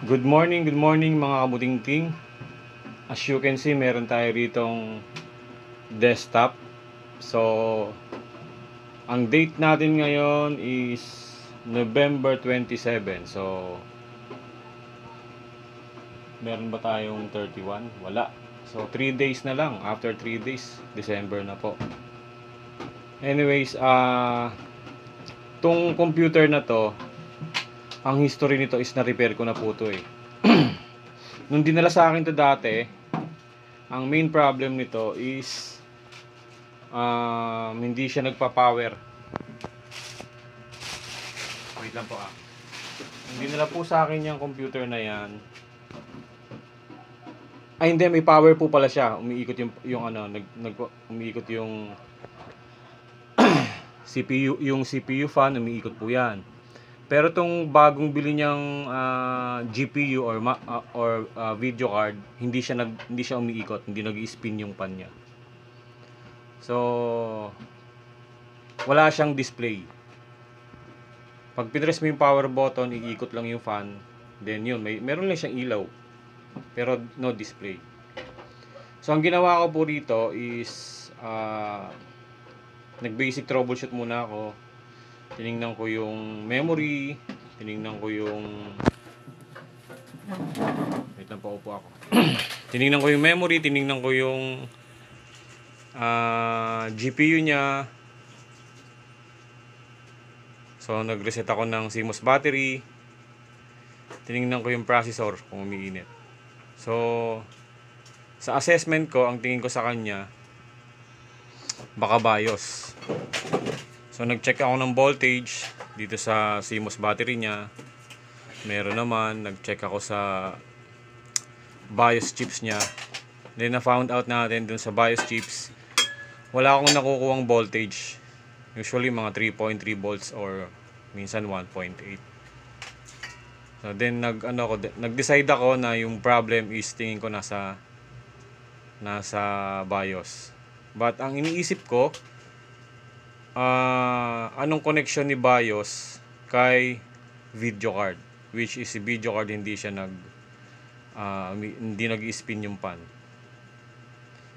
Good morning mga kabutingting. As you can see, meron tayo ritong desktop. So, ang date natin ngayon is November 27. So, meron ba tayong 31? Wala. So, 3 days na lang. After 3 days, December na po. Anyways, tong computer na to, ang history nito is na-repair ko na po to eh. Nung dinala sa akin to dati, ang main problem nito is hindi siya nagpa-power. Wait lang po Hindi nila po sa akin yung computer na yan. Ay hindi, may power po pala siya. Umiikot yung umiikot yung CPU, yung CPU fan, umiikot po yan. Pero tong bagong bili niyang GPU or video card, hindi siya umiikot, hindi nag-spin yung pan niya. So wala siyang display. Pag pinress mo yung power button, iikot lang yung fan. Then yun, meron lang siyang ilaw. Pero no display. So ang ginawa ko po rito is nag-basic troubleshoot muna ako. Tiningnan ko yung memory, tiningnan ko yung wait lang, paupo ako. Tiningnan ko yung memory, tiningnan ko yung GPU niya. So nag-reset ako ng CMOS battery. Tiningnan ko yung processor kung umiinit. So sa assessment ko, ang tingin ko sa kanya baka BIOS. So nag-check ako ng voltage dito sa CMOS battery niya. Meron naman, nag-check ako sa BIOS chips niya. Then na-found out natin dun sa BIOS chips, wala akong nakukuhang voltage. Usually mga 3.3 volts or minsan 1.8. So then nag-decide ako na yung problem is tingin ko nasa BIOS. But ang iniisip ko, anong connection ni BIOS kay video card, which is si video card hindi siya hindi nag-spin yung pan.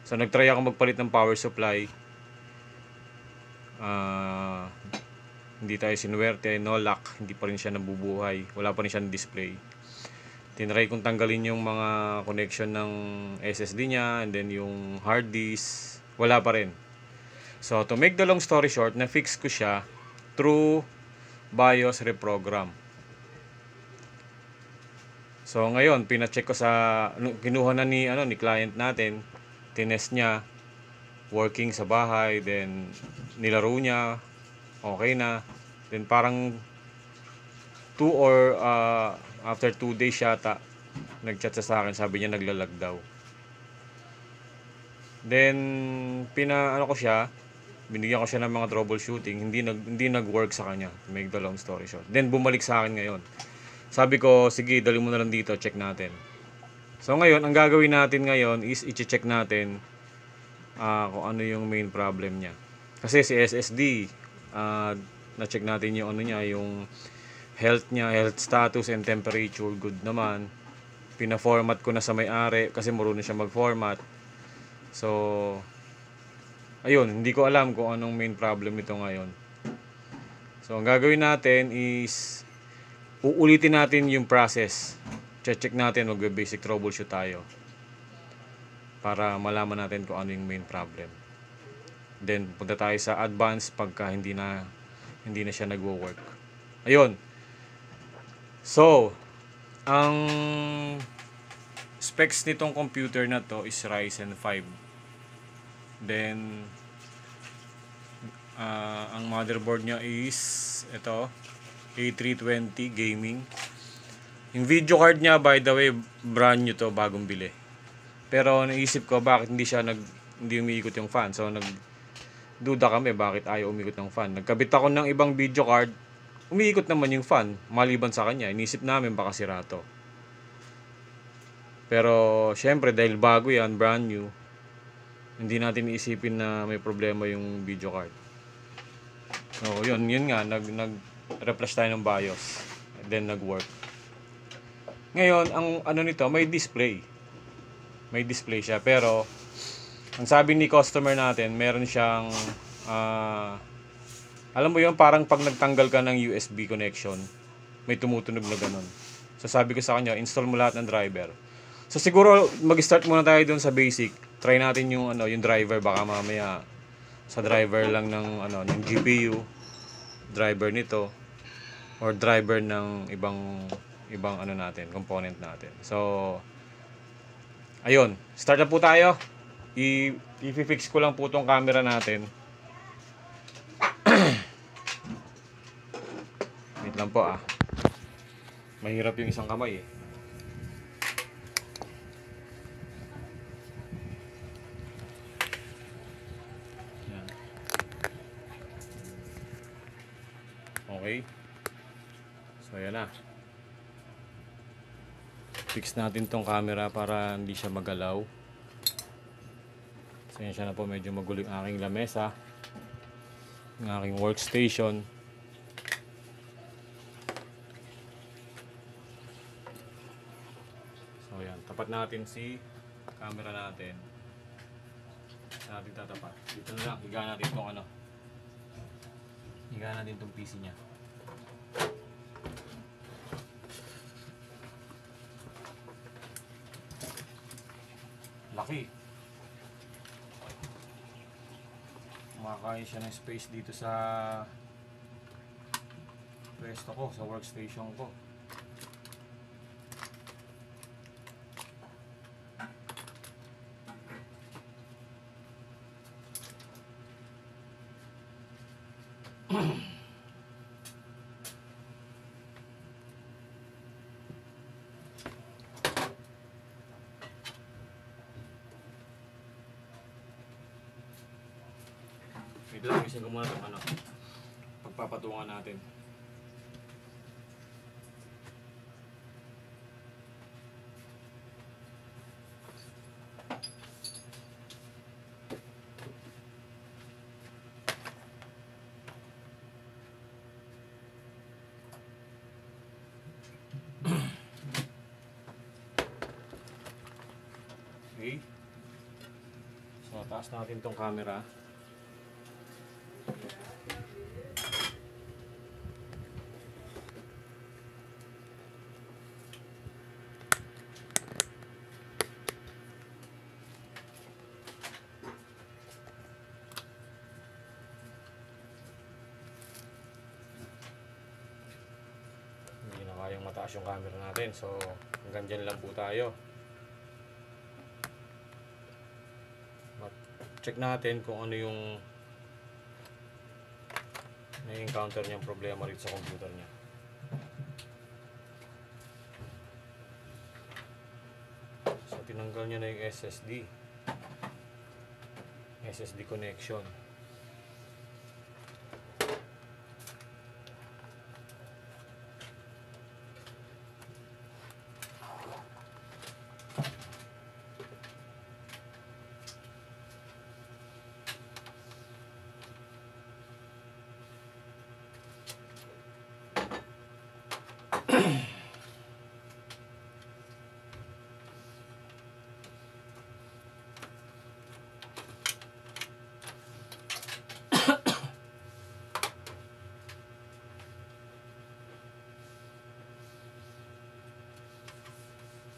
So nagtry ako magpalit ng power supply. Hindi tayo sinuwerte, no luck, hindi pa rin siya nabubuhay, wala pa rin siya na display. Tinry kong tanggalin yung mga connection ng SSD niya and then yung hard disk, wala pa rin. So to make the long story short, na-fix ko siya through BIOS reprogram. So ngayon, pina-check ko kinuha na ni client natin, tinest niya, working sa bahay, then nilaro niya, okay na. Then parang after 2 days yata, nag-chat sa akin, sabi niya naglalag daw. Then ko siya, binigyan ko siya ng mga troubleshooting, hindi nag-work sa kanya, to make the long story short. Then bumalik sa akin ngayon. Sabi ko, sige, dali mo na lang dito, check natin. So ngayon, ang gagawin natin ngayon is i-check natin kung ano yung main problem niya. Kasi si SSD, na-check natin yung yung health niya, health status and temperature, good naman. Pina-format ko na sa may-ari kasi marunong siya mag-format. So ayun, hindi ko alam kung anong main problem nito ngayon. So ang gagawin natin is uulitin natin yung process. Check natin, magbe-basic troubleshoot tayo para malaman natin kung ano yung main problem. Then punta tayo sa advanced pagka hindi na siya nagwo-work. Ayun. So, ang specs nitong computer na to is Ryzen 5. Then ang motherboard niya is ito, A320 gaming. Yung video card niya, by the way, brand new to, bagong bili. Pero naisip ko bakit hindi umiikot yung fan. So nagduda kami bakit ayaw umiikot ng fan. Nagkabit ako ng ibang video card, umiikot naman yung fan maliban sa kanya. Inisip namin baka sira to. Pero syempre dahil bago yan, brand new, hindi natin iisipin na may problema yung video card. So yun nga, nag-refresh tayo ng BIOS, then nag-work. Ngayon, ang ano nito, may display. May display siya. Pero, ang sabi ni customer natin, meron siyang, alam mo yun, parang pag nagtanggal ka ng USB connection, may tumutunog na ganun. So sabi ko sa kanya, install mo lahat ng driver. So siguro mag-start muna tayo dun sa basic. Try natin yung ano, yung driver, baka mamaya sa driver lang ng ano, ng GPU, driver nito or driver ng ibang ano natin, component natin. So ayun, start na po tayo. I-fix ko lang po tong camera natin. Wait lang po ah. Mahirap yung isang kamay eh. Yan. Okay. So yan na. Fix natin tong camera para hindi siya magalaw. So yan siya na po, medyo magulo yung aking lamesa. Yung aking workstation. So yan, tapat natin si camera natin. Saan natin tatapat? Dito na lang, higa natin itong ano. Higa natin itong PC niya. Laki. Makakain siya ng space dito sa pwesto ko, sa workstation ko. Ito lang isang muna itong ano, pagpapatungan natin. Okay. So, taas natin itong camera. Hindi na kayang mataas yung camera natin. So, hanggang dyan lang po tayo. Check natin kung ano yung na-encounter niyang problema rito sa computer niya. So, tinanggal niya na yung SSD connection.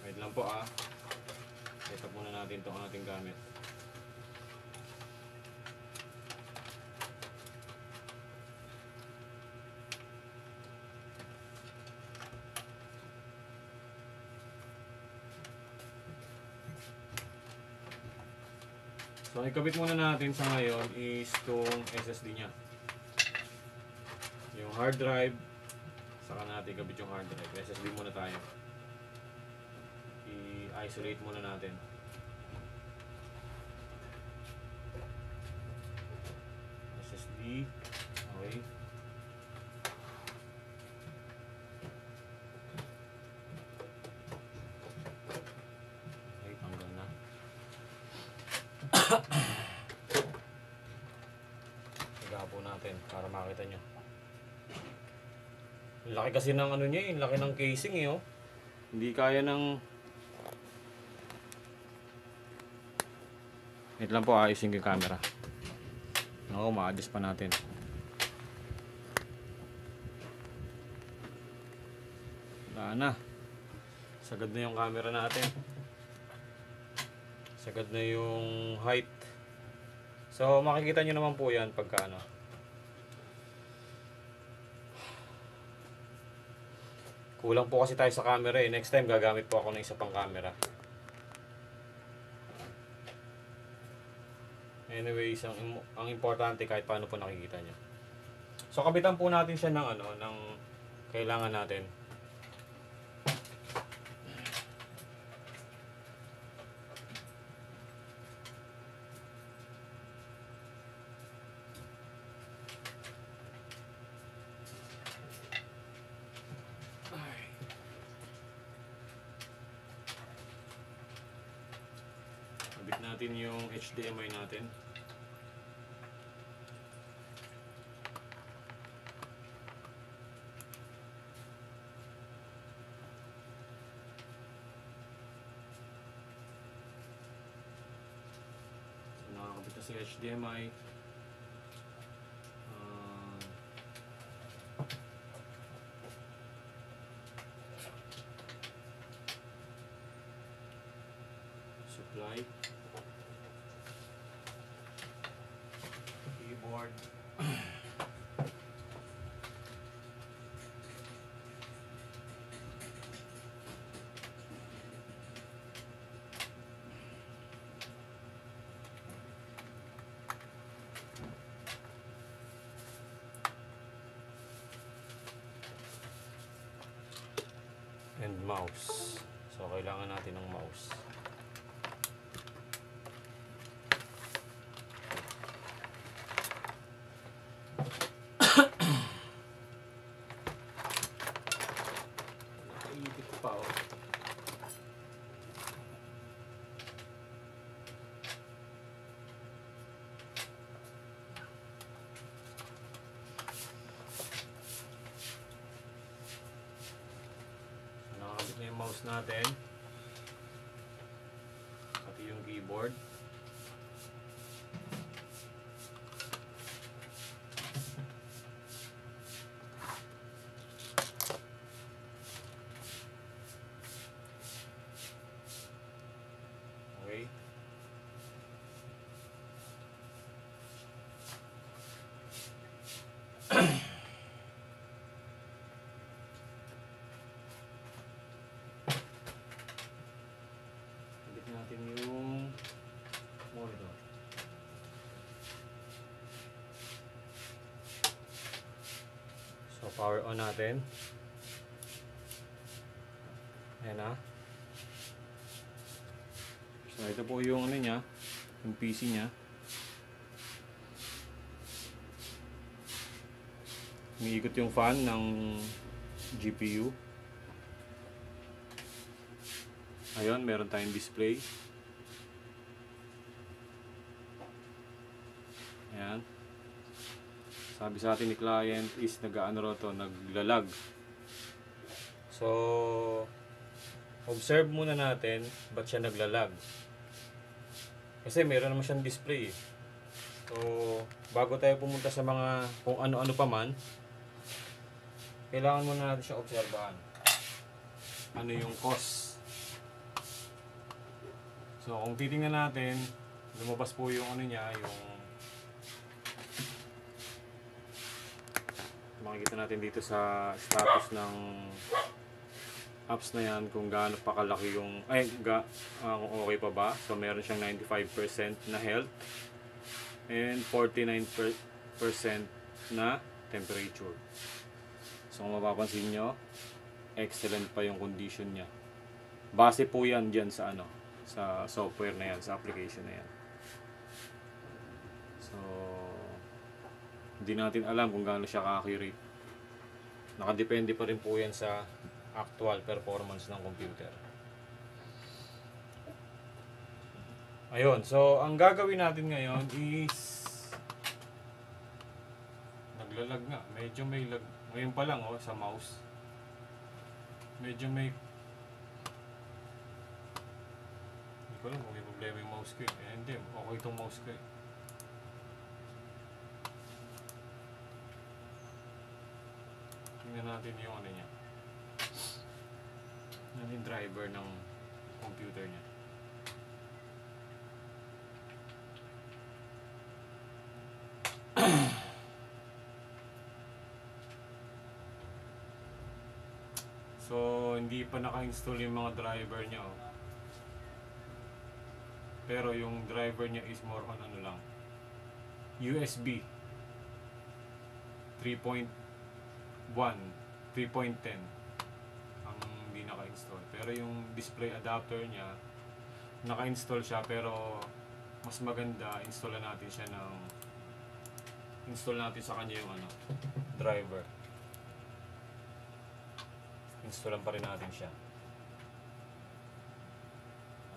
Wait lang po ah. Set up muna natin itong ating gamit. So, ikabit muna natin sa ngayon is itong SSD nya. Yung hard drive, saka natin ikabit yung hard drive. SSD muna tayo. I-isolate muna natin. SSD, okay. Okay, tanggal na. Higa po natin para makita nyo. Laki kasi ng ano niya, laki ng casing eh oh. Hindi kaya ng... Wait lang po, ayusin ko yung camera. Oo, ma-adjust pa natin. Wala na. Sagad na yung camera natin. Sagad na yung height. So makikita nyo naman po yan pagka ano. Kulang po kasi tayo sa camera eh. Next time gagamit po ako ng isa pang camera. Anyways, ang importante kahit paano po nakikita nyo. So kabitan po natin siya ng ano, ng kailangan natin. Kabit natin yung HDMI natin. So, nakakabit na sa HDMI. Supply. Keyboard. And mouse. So kailangan natin ng mouse. Nakaibig ko pa oh. Nakakabit na yung mouse natin. Pati yung keyboard. Okay. Kabit natin yung monitor. So power on natin. Ayan na. So ito po yung ano niya, yung PC niya. Umiikot yung fan ng GPU. Ayun, meron tayong display. Ayan. Sabi sa atin ni client is nag-ano raw to, naglalag. So observe muna natin ba't siya naglalag. Kasi meron naman siyang display eh. So bago tayo pumunta sa mga kung ano-ano pa man, kailangan muna natin siya obserbahan. Ano yung cause. So kung titingnan natin, lumabas po yung ano niya, yung makikita natin dito sa status ng apps na yan kung gaano pa kalaki yung kung okay pa ba. So meron siyang 95% na health and 49% na temperature. So kung mapapansin nyo, excellent pa yung condition niya. Base po yan dyan sa ano, sa software na yan, sa application na yan. So hindi natin alam kung gaano siya ka-accurate. Nakadepende pa rin po yan sa actual performance ng computer. Ayun, so ang gagawin natin ngayon is naglalag nga, medyo may lag ngayon pa lang oh, sa mouse medyo may ko lang kung may problema yung mouse ko eh. Eh hindi, okay itong mouse ko eh. Tingnan natin yung ano niya. Yan yung driver ng computer niya. So, hindi pa naka-install yung mga driver niya. Oh. Pero yung driver niya is more on ano lang. USB 3.1, 3.10 ang hindi naka-install. Pero yung display adapter niya, naka-install siya pero mas maganda install natin siya ng install natin sa kanya yung ano, driver. Installan pa rin natin siya.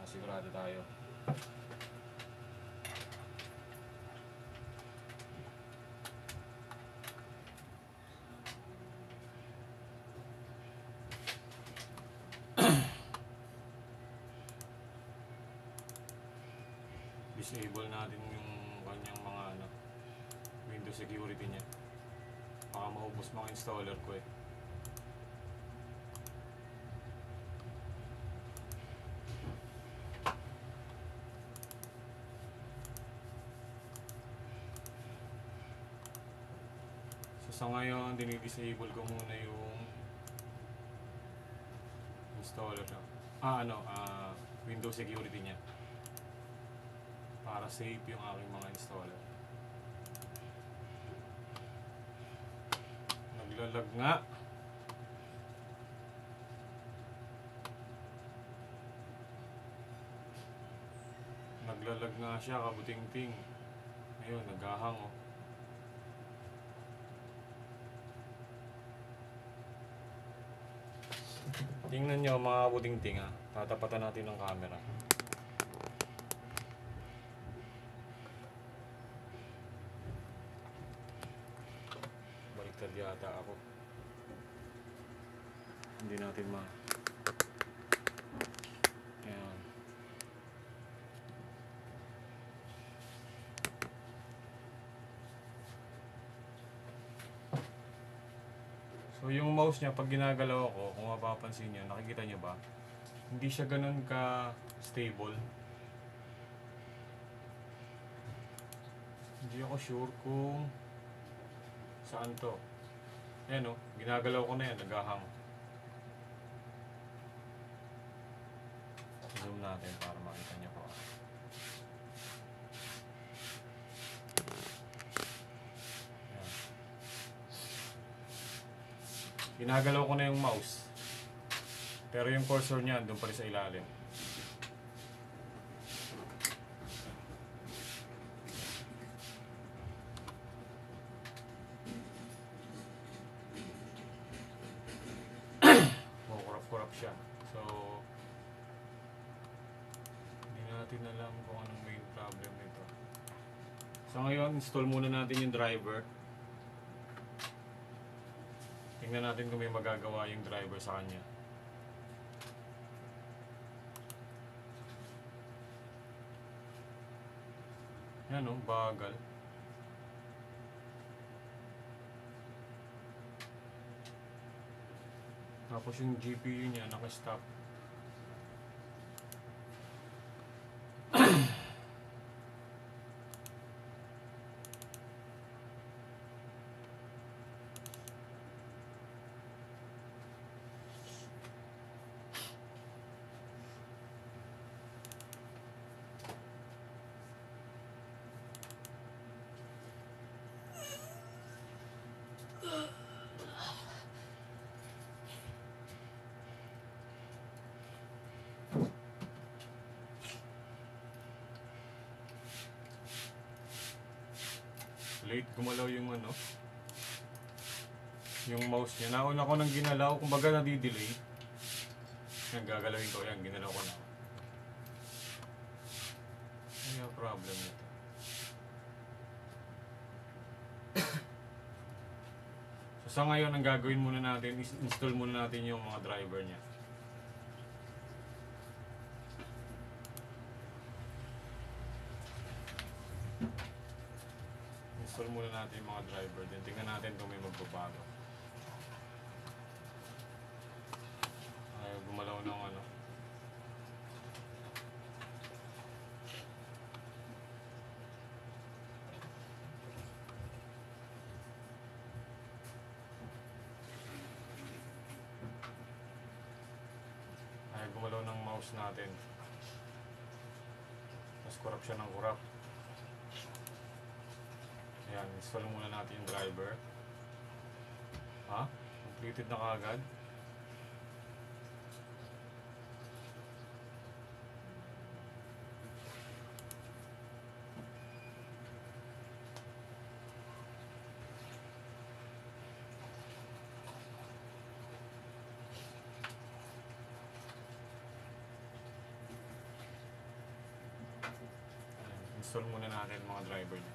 Sigurado tayo. Disable natin yung kanyang mga ano, Windows security niya. Baka maubos mga installer ko eh. So sa ngayon, dinidisable ko muna yung installer niya. Windows security niya. Para safe yung aking mga installer. Naglalag nga. Naglalag nga siya, kabuting-ting. Ayun, naghahang oh. Tingnan nyo mga kabuting-ting ha. Tatapatan natin ng camera. Baliktad yata ako. Hindi natin Ayan. So yung mouse niya pag ginagalaw ko, kung mapapansin niyo, nakikita niyo ba? Hindi siya ganun ka stable. Hindi ako sure kung saan to. Ayan o, ginagalaw ko na yan, naghahang. Zoom natin para makita niyo po. Ayan. Ginagalaw ko na yung mouse. Pero yung cursor niya, doon pa rin sa ilalim. Kurap siya. So, hindi natin alam kung anong main problem nito. So ngayon, install muna natin yung driver. Tingnan natin kung may magagawa yung driver sa kanya. Yan o, bagal. Tapos yung GPU niya naka-stop. Late gumalaw yung ano, yung mouse niya. Nauna ko nang ginalaw, kumbaga nadi-delay. Yan, gagalawin ko yan, ginalaw ko na. Ano yung problem nito? So sa ngayon, ang gagawin muna natin is install muna natin yung mga driver niya. Install muna natin yung mga driver din. Tingnan natin kung may magbabago. Ay, gumalaw ng ano. Ay, gumalaw ng mouse natin. Mas kurap siya ng kurap. Ayan, install muna natin yung driver. Ha? Completed na kaagad. Ayan, install muna natin mga driver niya.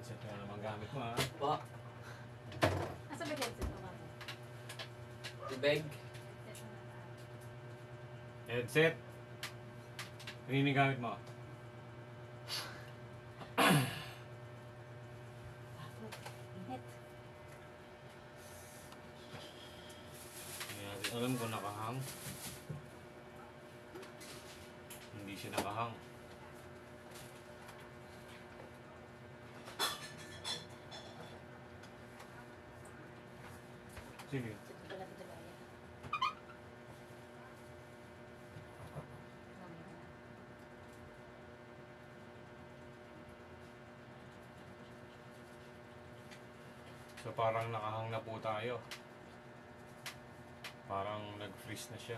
Headset na naman gamit mo, ha? Po. Asa ba headset mo ba? Tubig. Headset. Ano yung gamit mo? Init. Hindi natin alam kung nakahang. Hindi siya nakahang. Sige. Ito pala ito ba yan? So parang nakahang na po tayo. Parang nag-freeze na siya.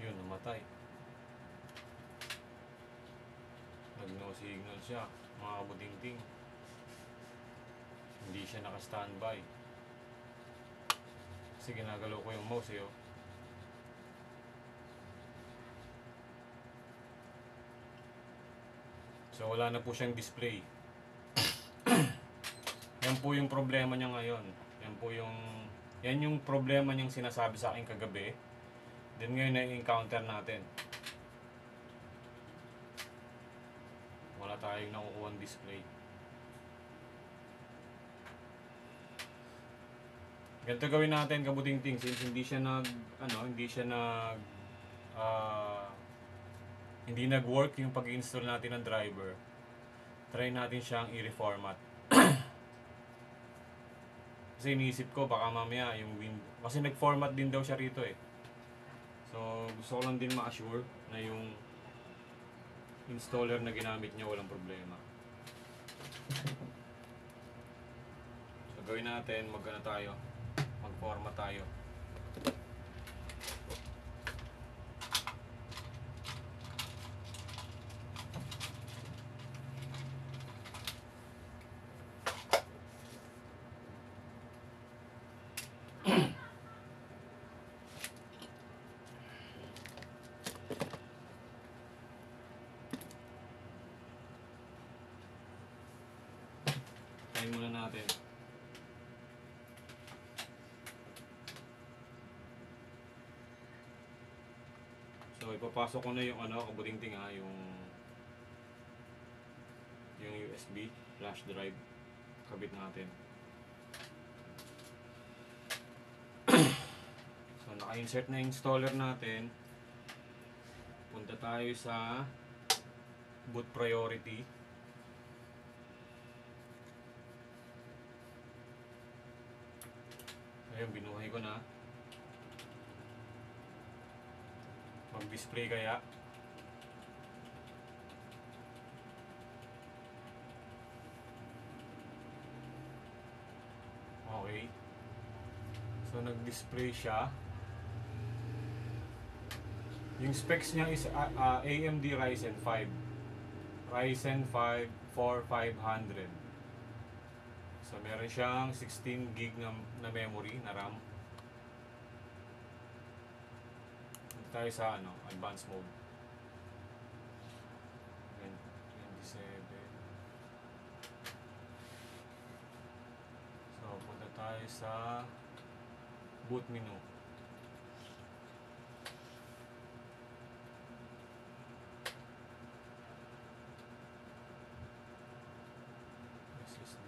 Yun, namatay. Nag-no signal siya, mga kabutingting. Hindi siya naka-standby. Kasi ginagalaw ko yung mouse eh. Oh. So wala na po siyang display. Yan po yung problema niya ngayon. Yan yung problema niyang sinasabi sa akin kagabi. Then ngayon na-encounter natin. Wala tayong nakukuha display. Ganito gawin natin, kabutingting, since hindi siya hindi nag-work yung pag-install natin ng driver. Try natin siyang i-reformat. Kasi iniisip ko baka mamaya yung kasi nag-format din daw siya rito eh. So gusto ko lang din ma-assure na yung installer na ginamit niya walang problema. So gawin natin, mag-format tayo. Unahin muna natin. So ipapasok ko na yung kabuting-ting yung USB flash drive, kabit natin. So naka-insert na yung installer natin. Punta tayo sa boot priority. Ayun, binuhay ko na. Mag-display kaya. Okay. So nag-display siya. Yung specs niya is AMD Ryzen 5. Ryzen 5 4500. So meron siyang 16 gig na memory na RAM. Dito tayo sa advanced mode. 27. So punta tayo sa boot menu. SSD.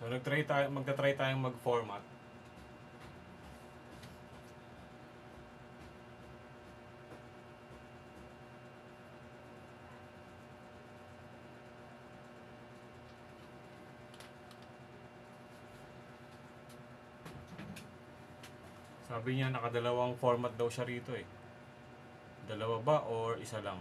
So magta-try tayong mag-format. Sabi niya nakadalawang format daw siya rito eh. Dalawa ba or isa lang?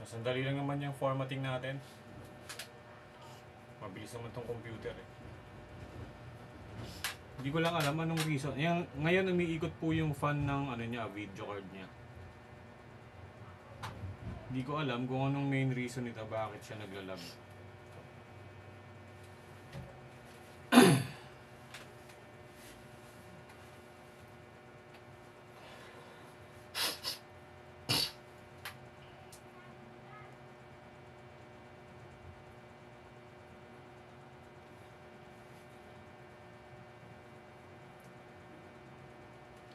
So, sandali lang naman yung formatting natin. Mabilis naman tong computer eh. Hindi ko lang alam anong reason. Ngayon umiikot po yung fan ng video card niya. Hindi ko alam kung anong main reason nito bakit siya naglalag.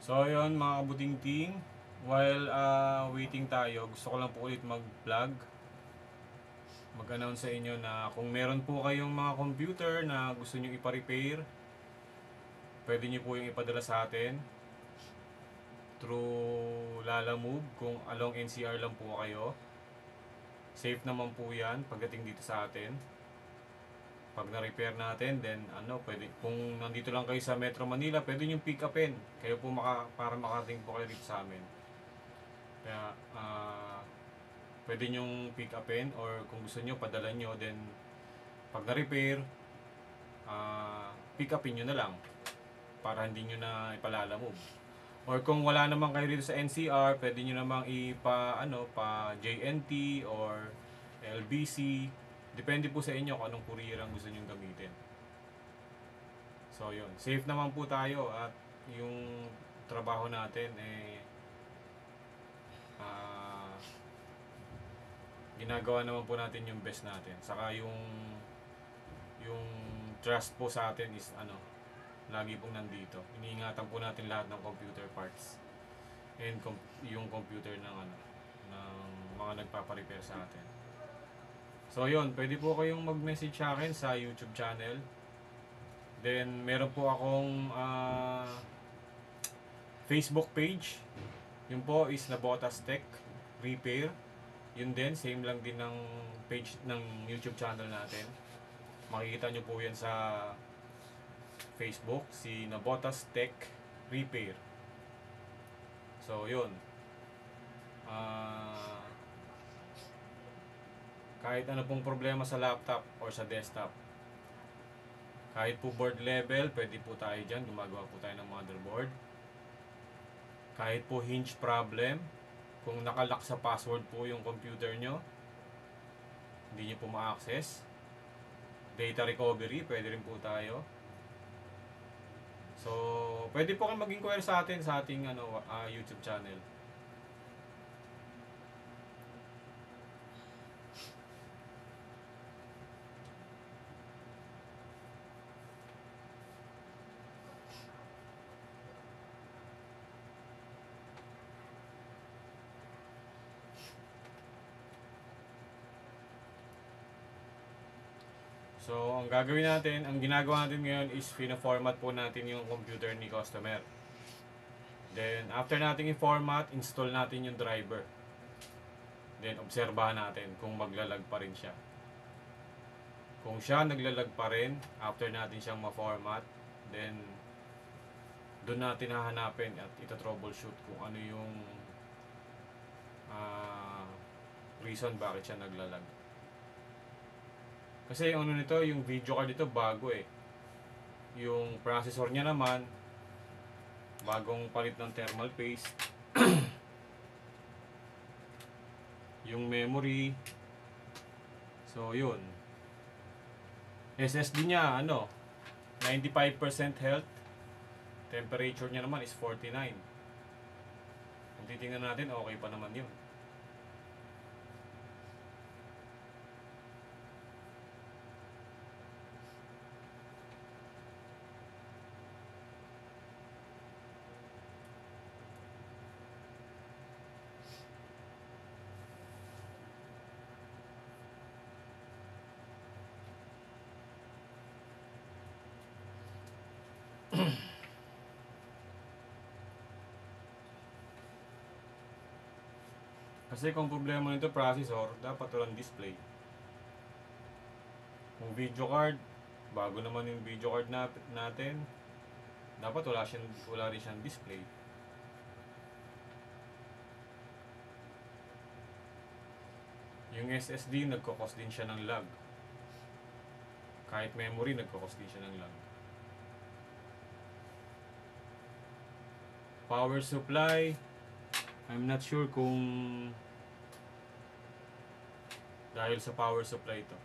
So yun mga kabuting-ting, while waiting tayo, gusto ko lang po ulit mag-announce sa inyo na kung meron po kayong mga computer na gusto nyo ipa-repair, pwede nyo po yung ipadala sa atin through Lalamove kung along NCR lang po kayo. Safe naman po yan pagdating dito sa atin. Pag na-repair natin, then pwede, kung nandito lang kayo sa Metro Manila, pwede nyo pick upin. Kayo po para makarating po kayo dito sa amin. Kaya, pwede nyo pick upin or kung gusto nyo, padala nyo. Then, pag na-repair, pick upin nyo na lang para hindi nyo na ipalalamove. Or kung wala naman kayo dito sa NCR, pwede nyo namang pa JNT or LBC. Depende po sa inyo kung anong courier ang gusto nyo gamitin. So yun, safe naman po tayo at yung trabaho natin ginagawa naman po natin yung best natin. Saka yung trust po sa atin is lagi pong nandito. Iniingatan po natin lahat ng computer parts and yung computer ng ng mga nagpapa-repair sa atin. So yun, pwede po kayong mag-message sa akin sa YouTube channel. Then meron po akong Facebook page. Yun po is Nabotas Tech Repair. Yun din, same lang din ng page ng YouTube channel natin. Makikita nyo po yan sa Facebook, si Nabotas Tech Repair. So yun, kahit ano pong problema sa laptop or sa desktop, kahit po board level, pwede po tayo dyan, gumagawa po tayo ng motherboard. Kahit po hinge problem, kung nakalock sa password po yung computer nyo, hindi nyo po ma-access. Data recovery, pwede rin po tayo. So, pwede po kayo mag-inquire sa atin sa ating YouTube channel. So, ang gagawin natin, ang ginagawa natin ngayon is pina-format po natin yung computer ni customer. Then, after natin i-format, install natin yung driver. Then, obserbahan natin kung maglalag pa rin siya. Kung siya naglalag pa rin, after natin siyang ma-format, then, doon natin hahanapin at ito-troubleshoot kung ano yung reason bakit siya naglalag. Kasi yung nito, yung video card dito bago eh. Yung processor niya naman, bagong palit ng thermal paste. Yung memory. So yun. SSD niya 95% health. Temperature niya naman is 49. Kung titingnan natin, okay pa naman yun. Kasi kung problema nito processor, dapat walang display. Kung video card, bago naman yung video card natin, dapat wala rin siyang display. Yung SSD, nagkakos din siya ng lag. Kahit memory, nagkakos din siya ng lag. Power supply, I'm not sure kung dahil sa power supply ito.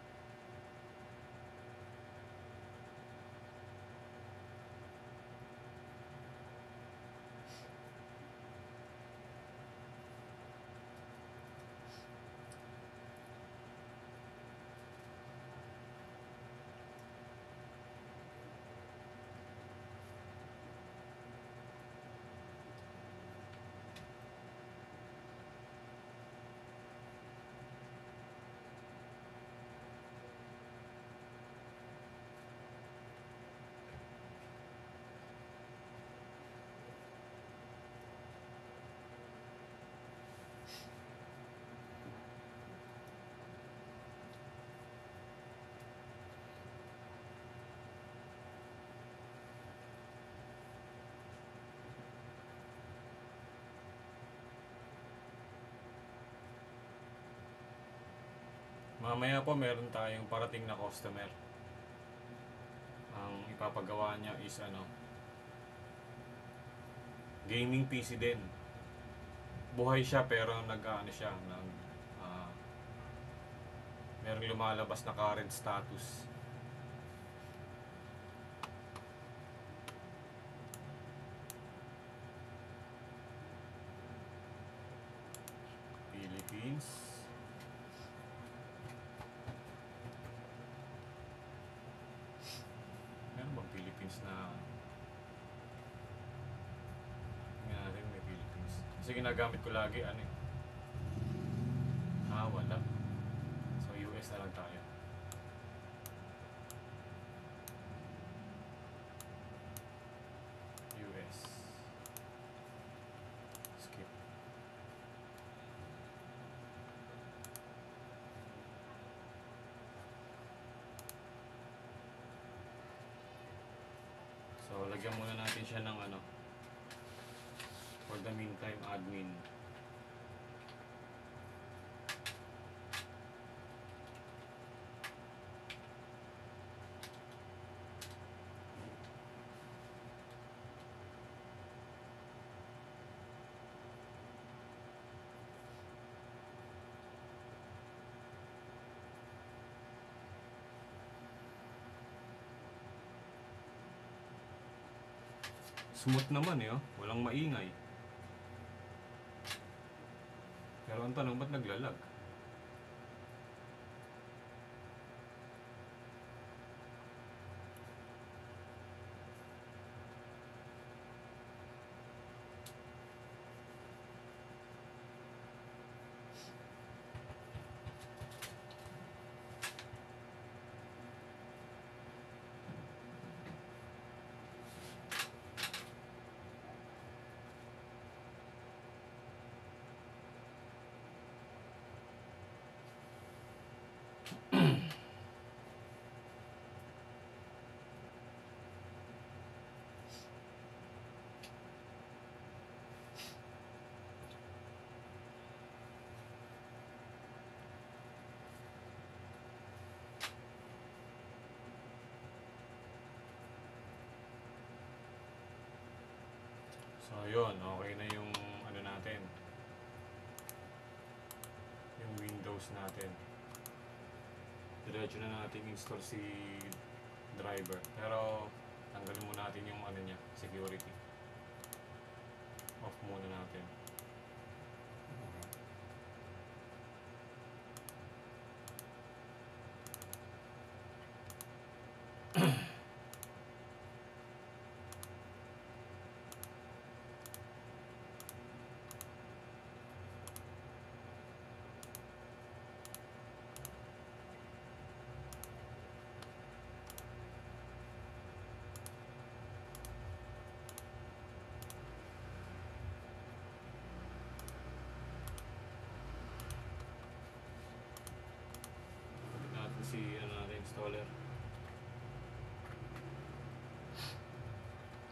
Mamaya po meron tayong parating na customer. Ang ipapagawa niya is gaming PC din. Buhay siya pero merong lumalabas na current status. Philippines. Meron bang Philippines na Kasi ginagamit ko lagi, ano eh. Wala. So, US na lang tayo. US. Skip. So, lagyan muna natin siya ng ano. For the meantime, admin. Smooth naman eh, oh. Walang maingay. Pero ang tanong, ba't naglalag? So, yun. Okay na yung ano natin. Yung Windows natin. Diretso na natin install si driver. Pero, tanggalin muna natin yung ano niya, security. Off muna natin. Natin si ano natin, installer.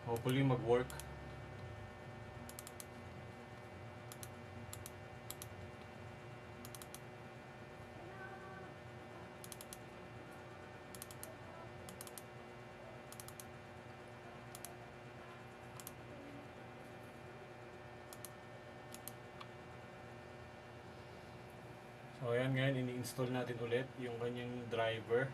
Hopefully mag-work. So ayan, ngayon ini-install natin ulit yung kanyang driver.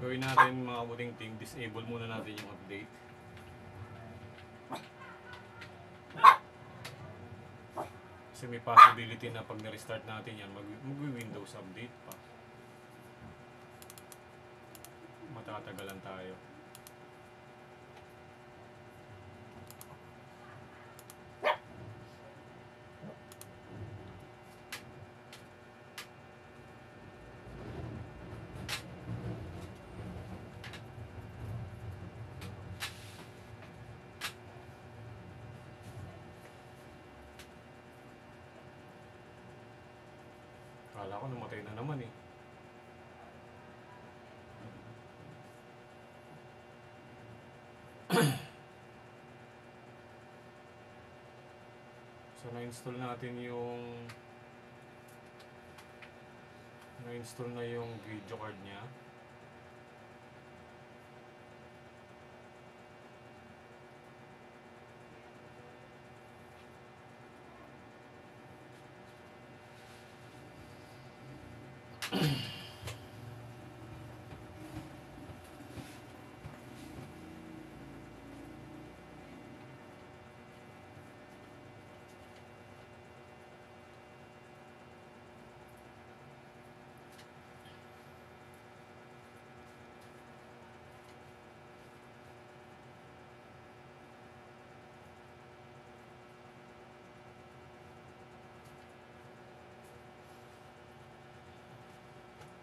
Gawin natin mga buting ting, disable muna natin yung update. Kasi may possibility na pag na-restart natin yan, mag-Windows update pa. Matatagalan tayo. Kala ko namatay na naman eh. So na-install natin yung Na-install na yung video card niya.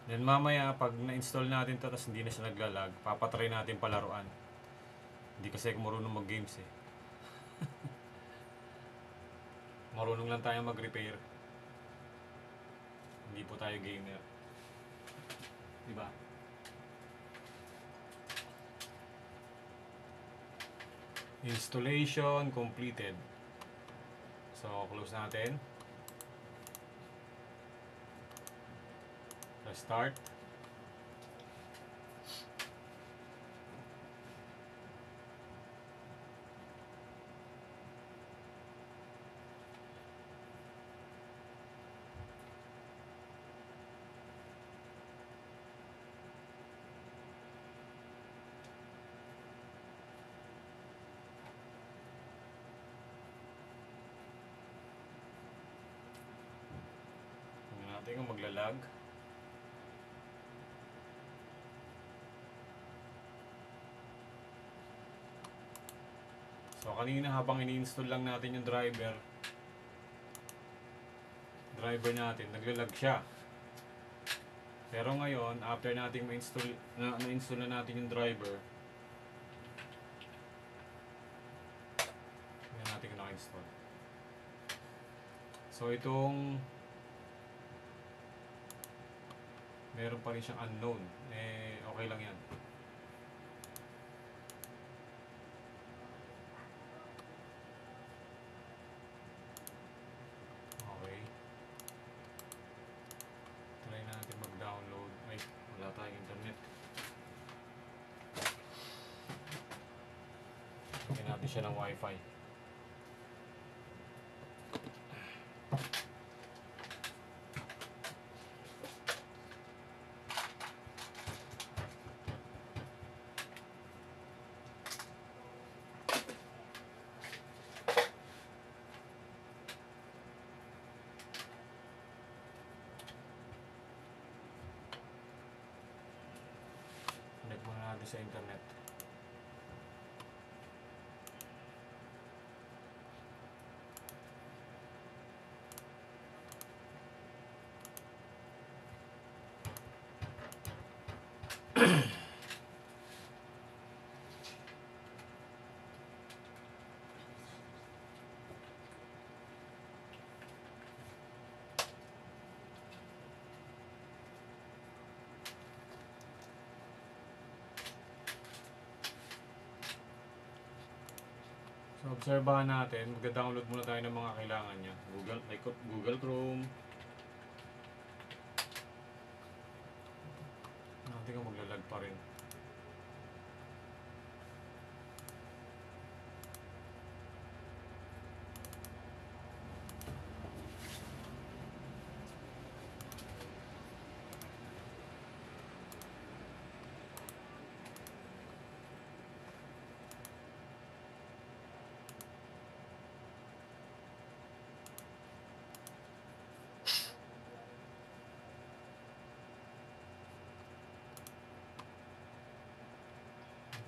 Then mamaya, pag na-install natin to tapos hindi na siya naglalag, papatry natin palaruan. Hindi kasi ako marunong mag-games eh. Marunong lang tayo mag-repair. Hindi po tayo gamer. Diba? Installation completed. So, close natin. Restart. Tingnan natin kung maglalag. So kanina habang ini-install lang natin yung driver natin, naglalag siya. Pero ngayon, after nating na-install na natin yung driver, tingnan natin kung naka-install. So itong meron pa rin siyang unknown. Okay lang yan. Okay. Try natin mag-download. Ay, wala tayong internet. Lagyan natin siya ng wifi. Connect muna natin sa internet. So, obserbahan natin. Mag-download muna tayo ng mga kailangan niya. Google Chrome. Natin kung maglalag pa rin.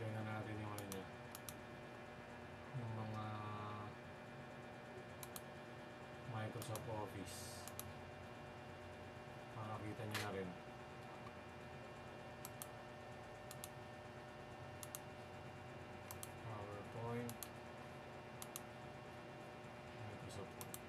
Tingnan natin yung ano niya. Yung mga Microsoft Office. Makakita niyo na rin. PowerPoint. Microsoft Word.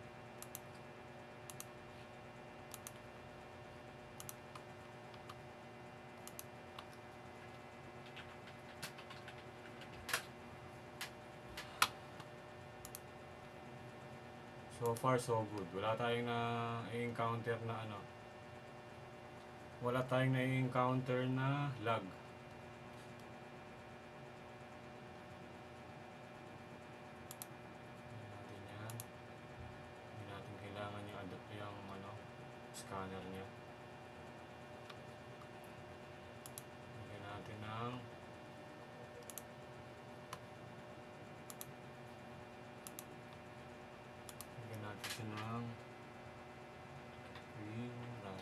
So far so good. Wala tayong na-encounter na ano wala tayong na-encounter na lag. Hindi natin yan. Hindi natin kailangan yung adapt yung scanner niya. Lagyan natin ng siya ng green wrap.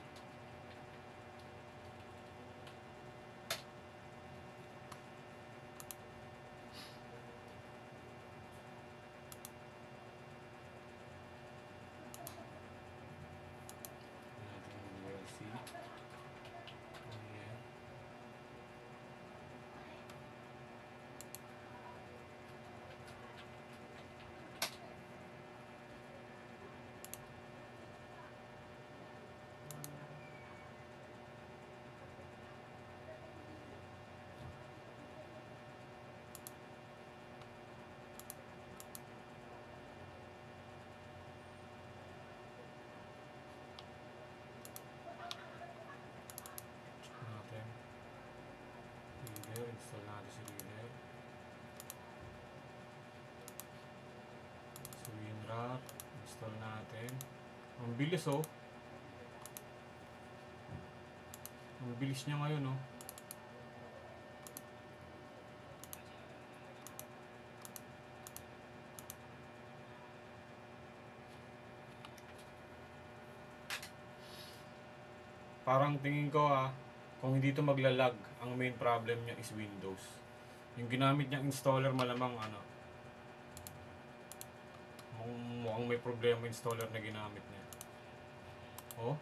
Install natin si reader. So WinRAR, install natin. Ang bilis oh. Ang bilis niya ngayon oh. Parang tingin ko kung hindi ito maglalag, ang main problem niya is Windows. Yung ginamit niyang installer malamang mukhang may problema yung installer na ginamit niya. Oh,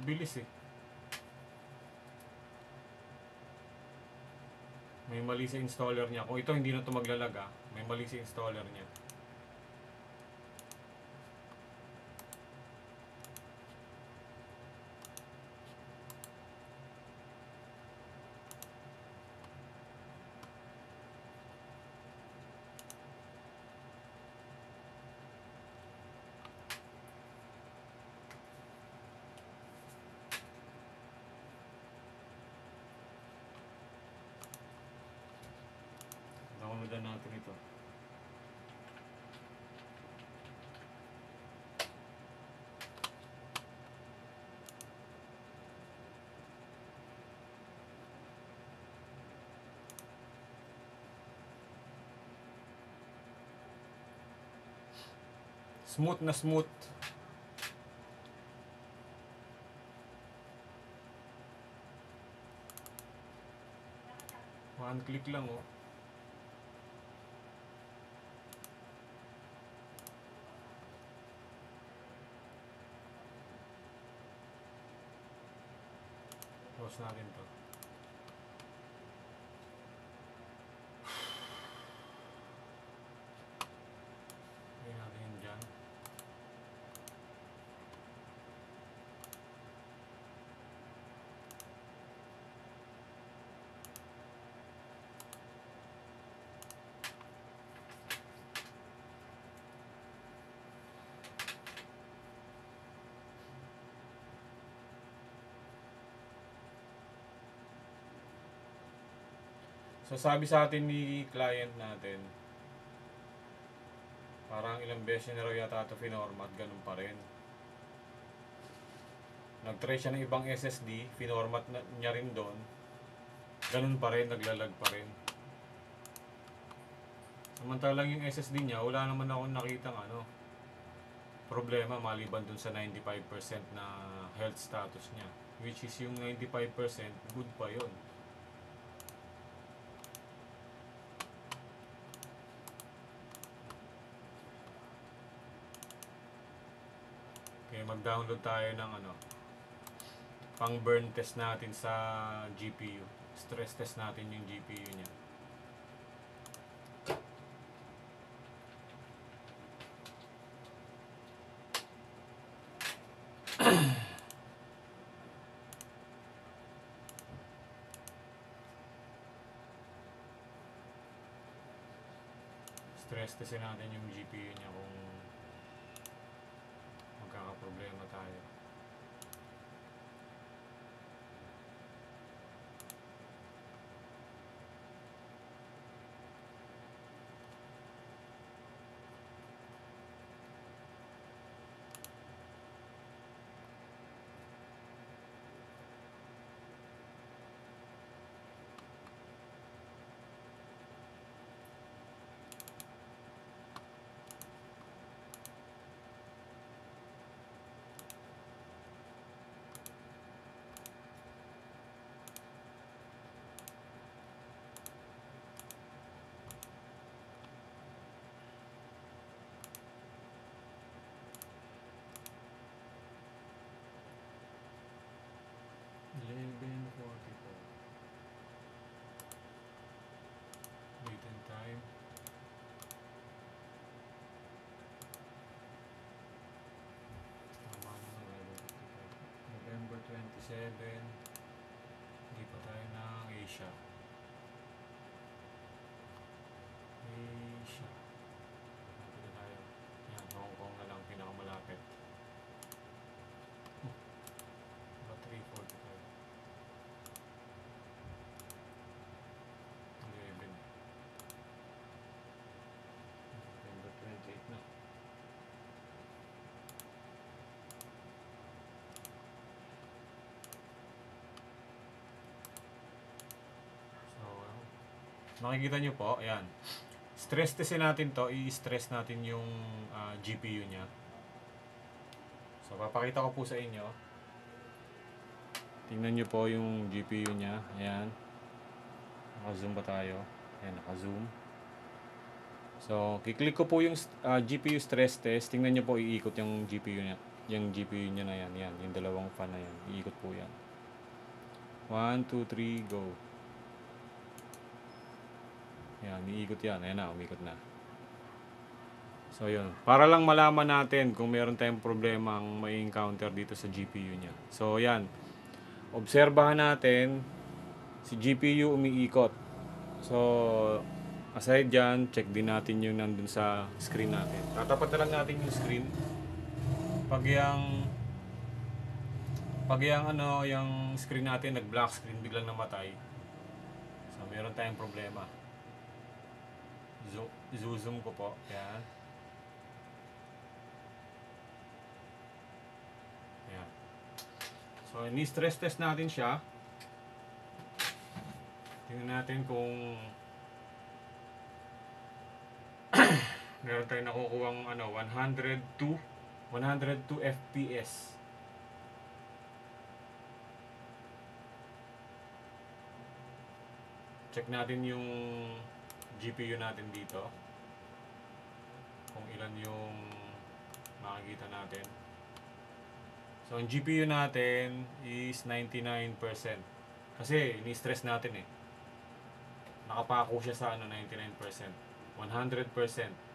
bilis eh. May mali sa installer niya. Kung ito hindi na ito maglalag may mali sa installer niya. Downloadan natin ito. Smooth na smooth. One click lang oh. Close natin to. Lagyan natin yun dyan. So sabi sa atin ni client natin, parang ilang beses na raw yata ito finormat, ganun pa rin. Nag-try siya ng ibang SSD, finormat niya rin doon, ganun pa rin, naglalag pa rin. Samantalang yung SSD niya, wala naman akong nakitang problema maliban dun sa 95% na health status niya. Which is yung 95%, good pa yun. Okay, mag-download tayo ng pang burn test natin sa GPU. Stress test natin yung GPU niya. Stress testin natin yung GPU niya kung magkakaproblema tayo. Asia. Asia. Dito tayo. Yan, Hong Kong na lang pinakamalapit. Ba 3:45. 11. November 28 na. So, nakikita nyo po, ayan. Stress testin natin to, i-stress natin yung GPU nya. So, papakita ko po sa inyo. Tingnan nyo po yung GPU nya. Ayan. Naka-zoom pa tayo. Ayan, naka-zoom. So, kiklik ko po yung GPU stress test. Tingnan nyo po, iikot yung GPU nya. Yung GPU nya na yan. Yan, yung dalawang fan na yan. Iikot po yan. 1, 2, 3, go. Yan, iikot yan. Ayan na, umikot na. So, yun. Para lang malaman natin kung meron tayong problema ang may encounter dito sa GPU nya. So, yan. Obserbahan natin si GPU umiikot. So, aside dyan, check din natin yung nandun sa screen natin. Tatapat na lang natin yung screen. Pag yung screen natin nag-black screen, biglang namatay. So, meron tayong problema. Zoom ko po. Yan. Yan. So, ini-stress test natin siya. Tingnan natin kung meron tayong nakukuhang 102 FPS. Check natin yung GPU natin dito. Kung ilan yung makikita natin. So, ang GPU natin is 99%. Kasi, ini-stress natin eh. Nakapako siya sa 99%. 100%.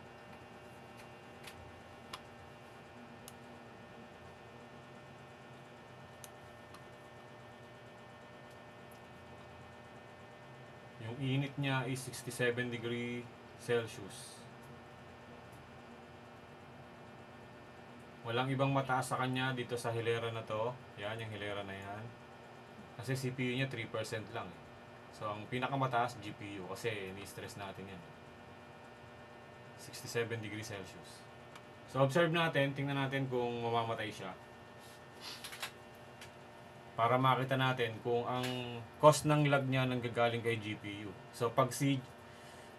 Yung init niya is 67 degree Celsius. Walang ibang mataas sa kanya dito sa hilera na to. Yan, yung hilera na yan. Kasi CPU niya 3% lang. So, ang pinakamataas, GPU. Kasi, ni-stress natin yan. 67 degree Celsius. So, observe natin. Tingnan natin kung mamamatay siya. Para makita natin kung ang cost ng lag niya nanggagaling kay GPU. So, pag si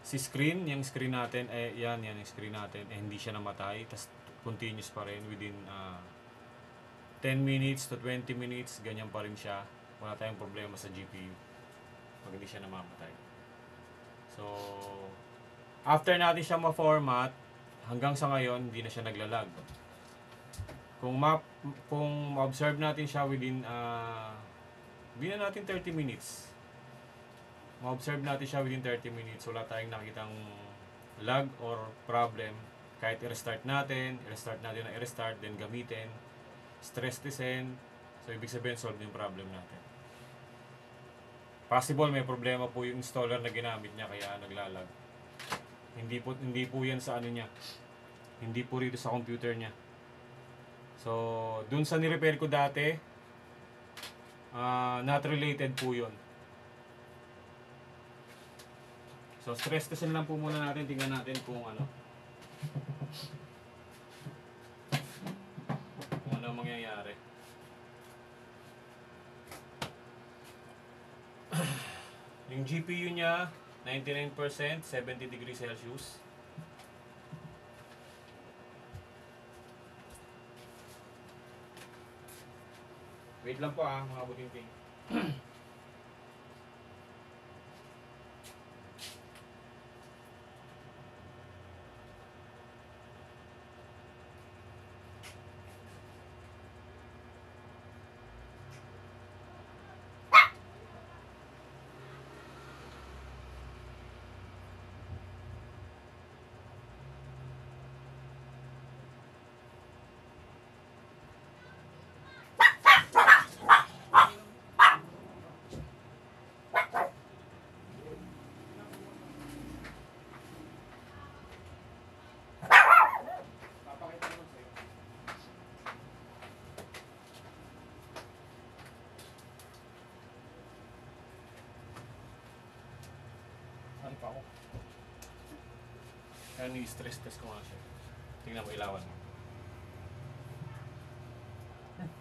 screen, yung screen natin, yan yung screen natin, hindi siya namatay. Tapos, continuous pa rin within 10 minutes to 20 minutes, ganyan pa rin siya. Wala tayong problema sa GPU pag hindi siya namamatay. So, after natin siya ma-format, hanggang sa ngayon, hindi na siya naglalag. Kung ma-observe natin siya within hindi na natin 30 minutes. Ma-observe natin siya within 30 minutes, wala tayong nakitang lag or problem. Kahit i-restart natin na i-restart, then gamitin, stress testin. So, ibig sabihin, solve yung problem natin. Possible may problema po yung installer na ginamit niya kaya naglalag. Hindi po yan sa ano niya. Hindi po rito sa computer niya. So, dun sa ni-repair ko dati, not related po yun. So, stress testin lang po muna natin. Tingnan natin kung ano mangyayari. Yung GPU niya 99%, 70 degrees Celsius. Wait lang po mga buting-ting. pa ako. Kaya ni-stress test ko nga siya. Tingnan mo, ilawan mo.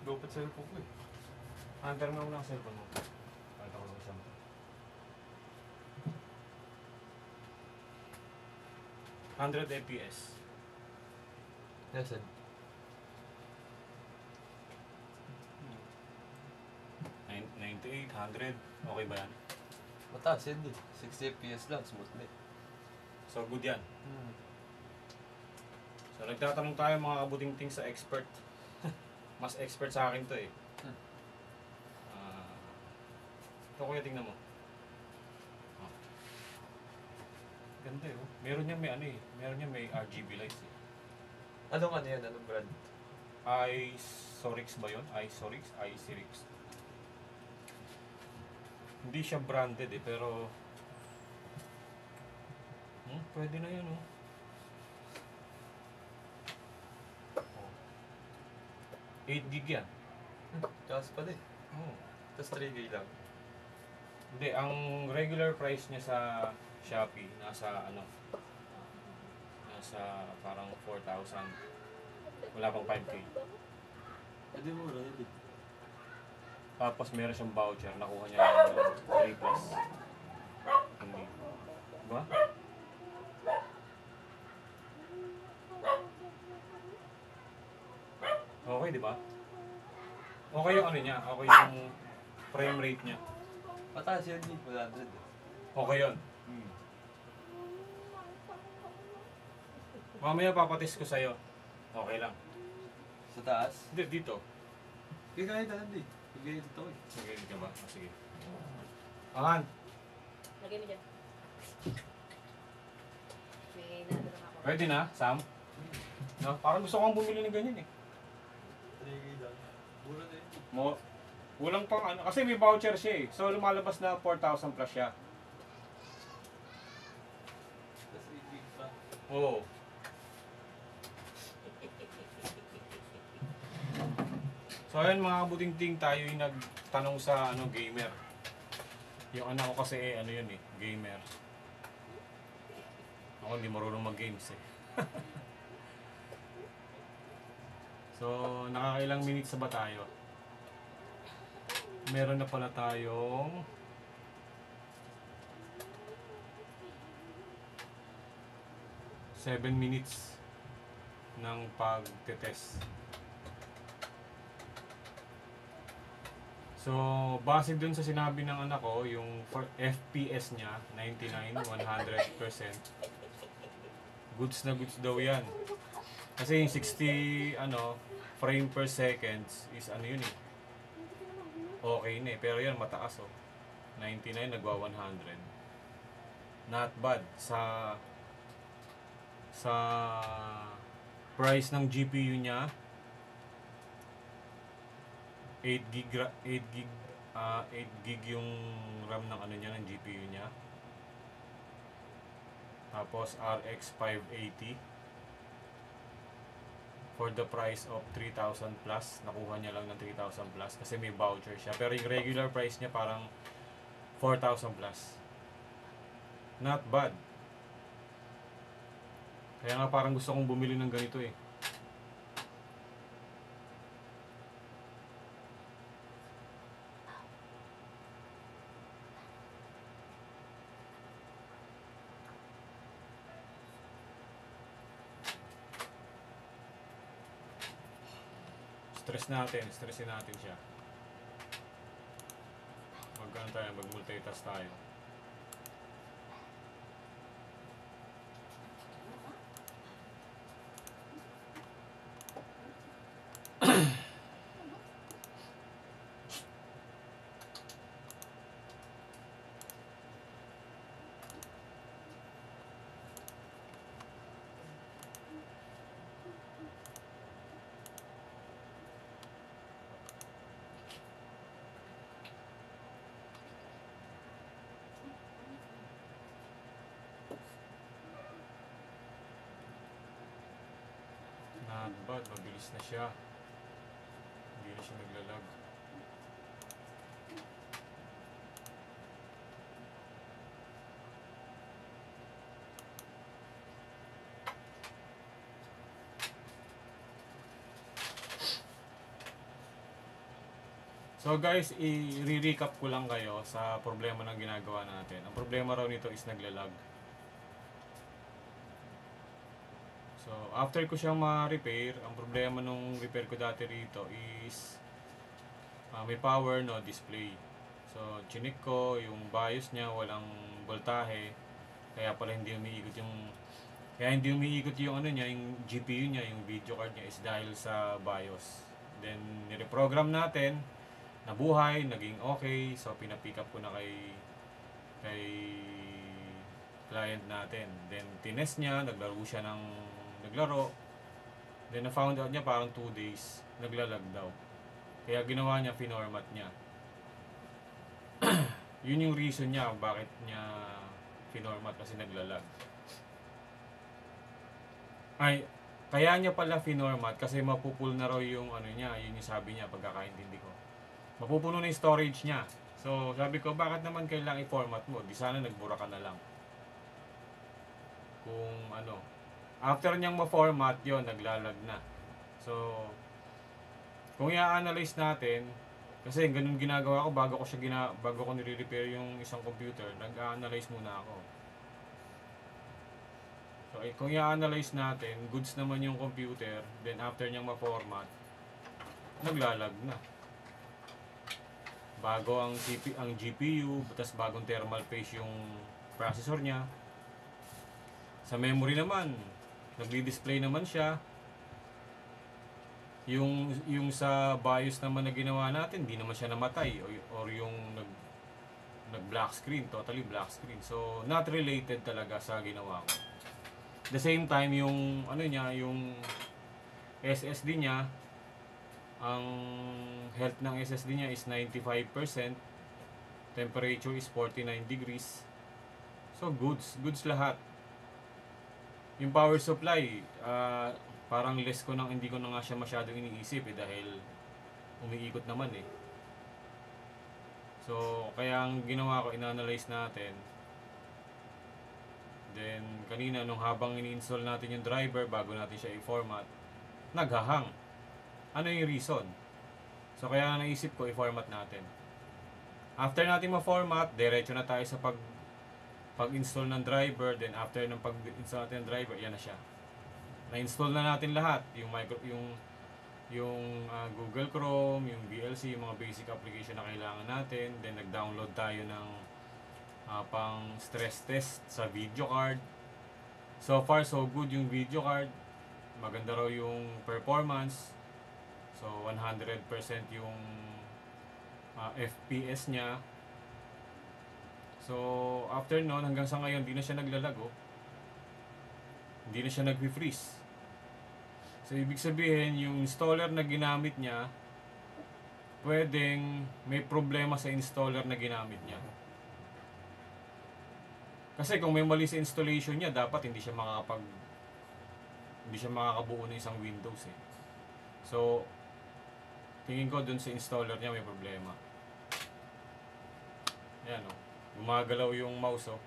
Dapat sa'yo po ko eh. Hunter mo muna ang cellphone mo. Pakita ko lang siya. 100 FPS. Nasaan? 98, 100. Okay ba yan? Mataas yan eh. 60 FPS lang, smoothly. So, good yan. So, nagtatanong tayo mga kabuting-ting sa expert. Mas expert sa akin to eh. Ito kuya, tingnan mo. Oh. Ganda eh. Oh. Meron niya may ano eh. Meron niya may RGB lights eh. Anong ano yan? Anong brand? iSorix ba yun? iSorix? Hindi siya branded eh, pero pwede na yan oh. Oh. 8 gig yan. Taas pa din. Oh. Tapos 3K lang. Hindi, ang regular price niya sa Shopee nasa parang 4,000. Wala pang 5K. Pwede mo rin eh. Tapos meron siyang voucher, nakuha niya ng 3 plus. Hindi. Diba? Okay, di ba? Okay yung ano niya, okay yung frame rate niya. Mataas yan eh. 100 eh. Okay yun. Mamaya papatis ko sa'yo. Okay lang. Sa taas? Hindi, dito. Kaya kahit ano eh. Kaya ito eh. Sige, ka ba? Oh, sige. Ahan. Lagay mo dyan. May nandun ako. Ready na, Sam? No? Parang gusto kong bumili ng ganyan eh. 3K lang. Mura na yun. Kulang pang ano, kasi may voucher siya eh. So lumalabas na 4,000 plus siya. Tapos 8 gig pa. Oo. So ayun mga kabuting-ting, tayo yung nagtanong sa gamer. Yung anak ko kasi ano yun eh, gamer. Ako hindi marunong mag-games eh. So nakakailang minutes na ba tayo? Meron na pala tayong 7 minutes ng pag-test. So, base dun sa sinabi ng anak ko, yung FPS niya, 99, 100%. Goods na goods daw yan. Kasi yung 60 frame per seconds is yun eh. Okay na eh. Pero yan mataas oh. 99 nagwa 100. Not bad sa price ng GPU niya. 8 gig yung RAM ng niya ng GPU niya. Tapos RX 580 for the price of 3,000 plus. Nakuha niya lang ng 3,000 plus kasi may voucher siya. Pero yung regular price niya parang 4,000 plus. Not bad. Kaya nga parang gusto kong bumili ng ganito eh. Stressin natin siya. Mag-multitask tayo. Not bad, mabilis na siya. Hindi na siya naglalag. So guys, i-recap ko lang kayo sa problema ng ginagawa natin. Ang problema raw nito is naglalag. So after ko siyang ma-repair, ang problema nung repair ko dati rito is may power no display. So chinik ko yung BIOS niya, walang voltahe. Kaya pala hindi umiikot yung ano niya, yung GPU niya, yung video card niya is dahil sa BIOS. Then nireprogram natin, nabuhay, naging okay. So pinapick up ko na kay client natin. Then tinest niya, naglaro. Then na-found out niya parang 2 days naglalag daw. Kaya ginawa niya, finormat niya. Yun yung reason niya bakit niya finormat, kasi naglalag. Ay, kaya niya pala finormat kasi mapupul na raw yung ano niya, yun yung sabi niya pagkakaintindi ko. Mapupuno na yung storage niya. So, sabi ko, bakit naman kailangan i-format mo? Di sana nagbura ka na lang. Kung ano, after niyang ma-format, yon naglalag na. So, kung i-analyze natin, kasi ganun ginagawa ko bago ko nire-repair yung isang computer, nag-analyze muna ako. So, kung i-analyze natin, goods naman yung computer, then after niyang ma-format, naglalag na. Bago ang GPU, tapos bagong thermal paste yung processor niya. Sa memory naman, nagdi-display naman siya. Yung sa BIOS naman na ginawa natin, di naman siya namatay or yung nag black screen, totally black screen. So not related talaga sa ginawa ko. The same time yung ano niya, yung SSD niya, ang health ng SSD niya is 95%, temperature is 49 degrees. So goods lahat. Yung power supply, parang hindi ko na nga siya masyadong iniisip dahil umiikot naman eh. So, kaya ang ginawa ko, in-analyze natin. Then, kanina nung habang ini-install natin yung driver bago natin siya i-format, naghahang. Ano yung reason? So, kaya naisip ko, i-format natin. After natin ma-format, diretso na tayo sa pag-install ng driver. Then, after ng pag-install natin ng driver, yan na siya. Na-install na natin lahat, yung Google Chrome, yung VLC, yung mga basic application na kailangan natin. Then nag-download tayo ng pang stress test sa video card. So far so good yung video card. Maganda raw yung performance. So 100% yung FPS niya. So after noon, hanggang sa ngayon, hindi na siya naglalago. Hindi na siya nag-freeze. So, ibig sabihin, yung installer na ginamit niya, pwedeng may problema sa installer na ginamit niya. Kasi kung may mali sa installation niya, dapat hindi siya makakabuo ng isang Windows eh. So, tingin ko dun sa installer niya may problema. Ayan o. Gumagalaw yung mouse o.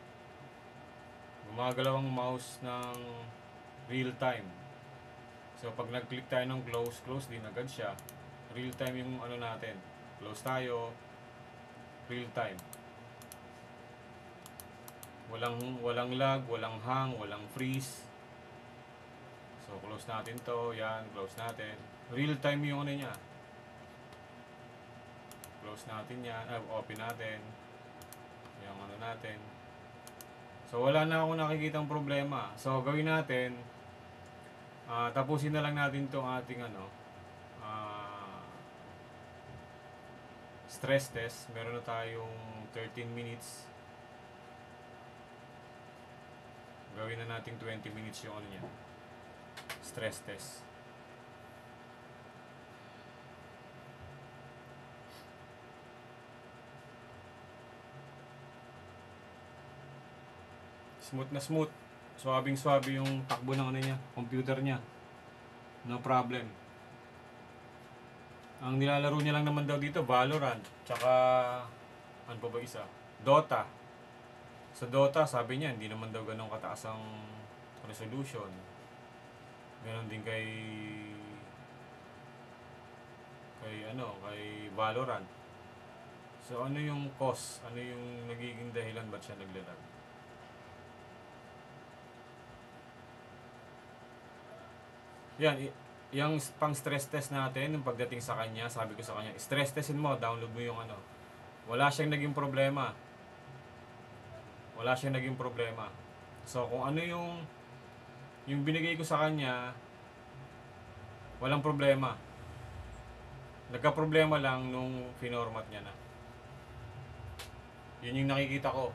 Gumagalaw ang mouse ng real time. So pag nag-click tayo ng close din agad siya. Real time yung ano natin. Close tayo. Real time. Walang lag, walang hang, walang freeze. So close natin to, yan, close natin. Real time yung ano niya. Close natin yan, open natin. Yung ano natin. So wala na akong nakikitang problema. So gawin natin, tapusin na lang natin itong ating stress test. Meron na tayong 13 minutes. Gawin na natin 20 minutes yung ano niya, stress test. Smooth na smooth. Swabing-swabe yung takbo ng ano niya, computer niya. No problem. Ang nilalaro niya lang naman daw dito, Valorant. Tsaka, ano pa ba isa? Dota. Sa Dota, sabi niya, hindi naman daw ganun kataas ang resolution. Ganon din kay Valorant. So ano yung cause? Ano yung nagiging dahilan ba't siya naglalag? Yan, yung pang stress test natin, nung pagdating sa kanya, sabi ko sa kanya, stress testin mo, download mo yung ano. Wala siyang naging problema. Wala siyang naging problema. So kung ano yung binigay ko sa kanya, walang problema. Nagka-problema lang nung finormat niya na. Yun yung nakikita ko.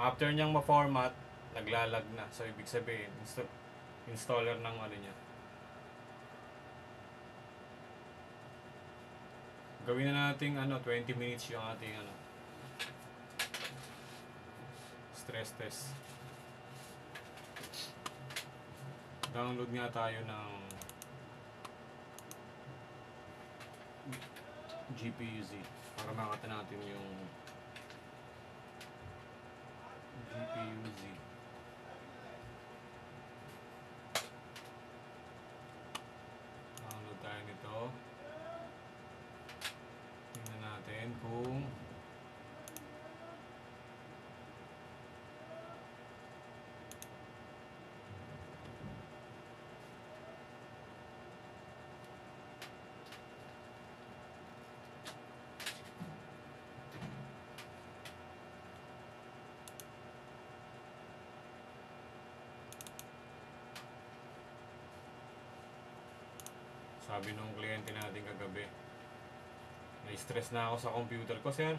After niyang ma-format, naglalag na. So ibig sabihin, installer ng ano niya. Gawin na natin 20 minutes yung ating stress test. Download nga tayo ng GPU-Z para makita natin yung GPU-Z. Download tayo nito. Tingnan natin kung sabi nung kliyente natin kagabi, na-stress na ako sa computer ko, sir.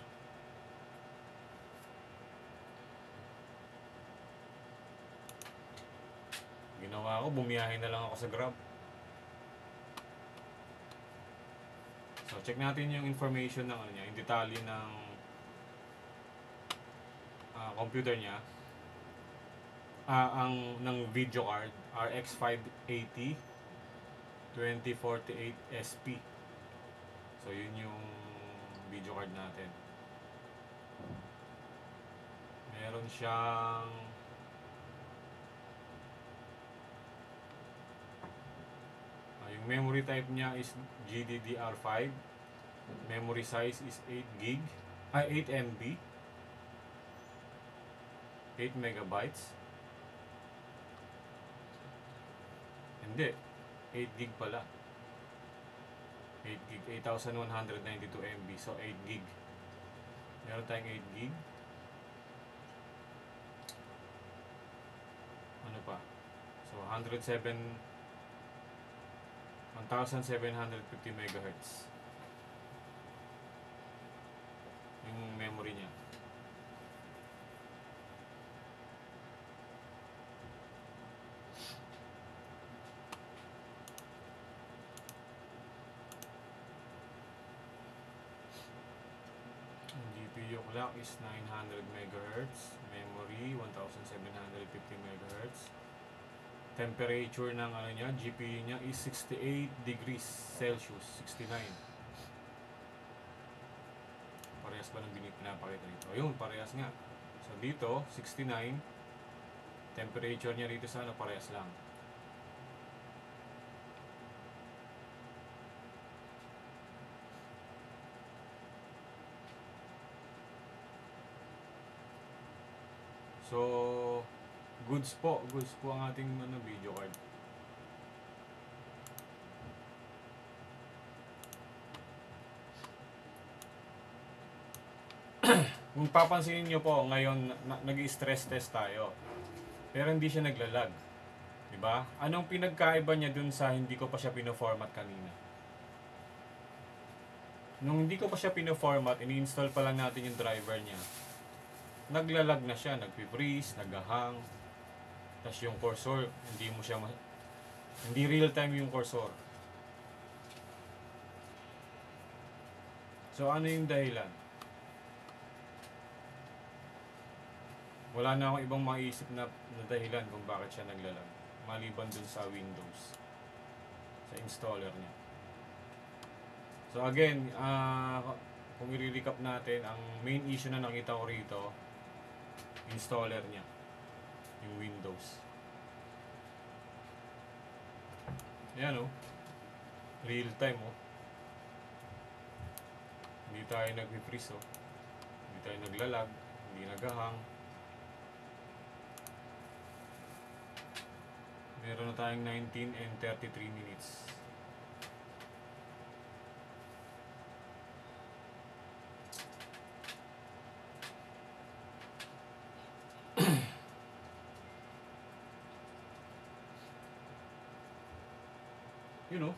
Ginawa ko, bumiyahe na lang ako sa Grab. So, check natin yung information ng niya, yung detalye ng computer niya. Ng video card, RX 580 2048 SP. So yun yung video card natin. Meron siyang yung memory type niya is GDDR5. Memory size is 8 MB. 8 megabytes. Hindi, 8 gig pala. 8 gig, 8,192 MB. So 8 gig. Meron tayong 8 gig. Ano pa? So 1,750 megahertz yung memory niya. GPU clock is 900 MHz, memory 1750 MHz. Temperature ng niya, GPU niya is 68 degrees Celsius, 69. Parehas ba ng pinapakita dito? Ayun, parehas nga. So dito, 69. Temperature niya rito sa parehas lang. So, goods po ang ating video card. Kung papansinin nyo po, ngayon nag-stress test tayo. Pero hindi siya naglalag. 'Di ba? Anong pinagkaiba niya dun sa hindi ko pa siya pino-format kanina? Nung hindi ko pa siya pino-format, ini-install pa lang natin yung driver niya. Naglalag na siya, nagpi-freeze, nag-hang. Tapos yung cursor, hindi real time yung cursor. So ano yung dahilan? Wala na akong ibang maisip na dahilan kung bakit siya naglalag. Maliban dun sa Windows. Sa installer niya. So again, kung i-recap natin, ang main issue na nakita ko rito, installer niya, yung Windows. Ayan real time Hindi tayo nag-freeze, oh. Hindi tayo naglalag, hindi nagahang. Meron na tayong 19 and 33 minutes. Yun, oh.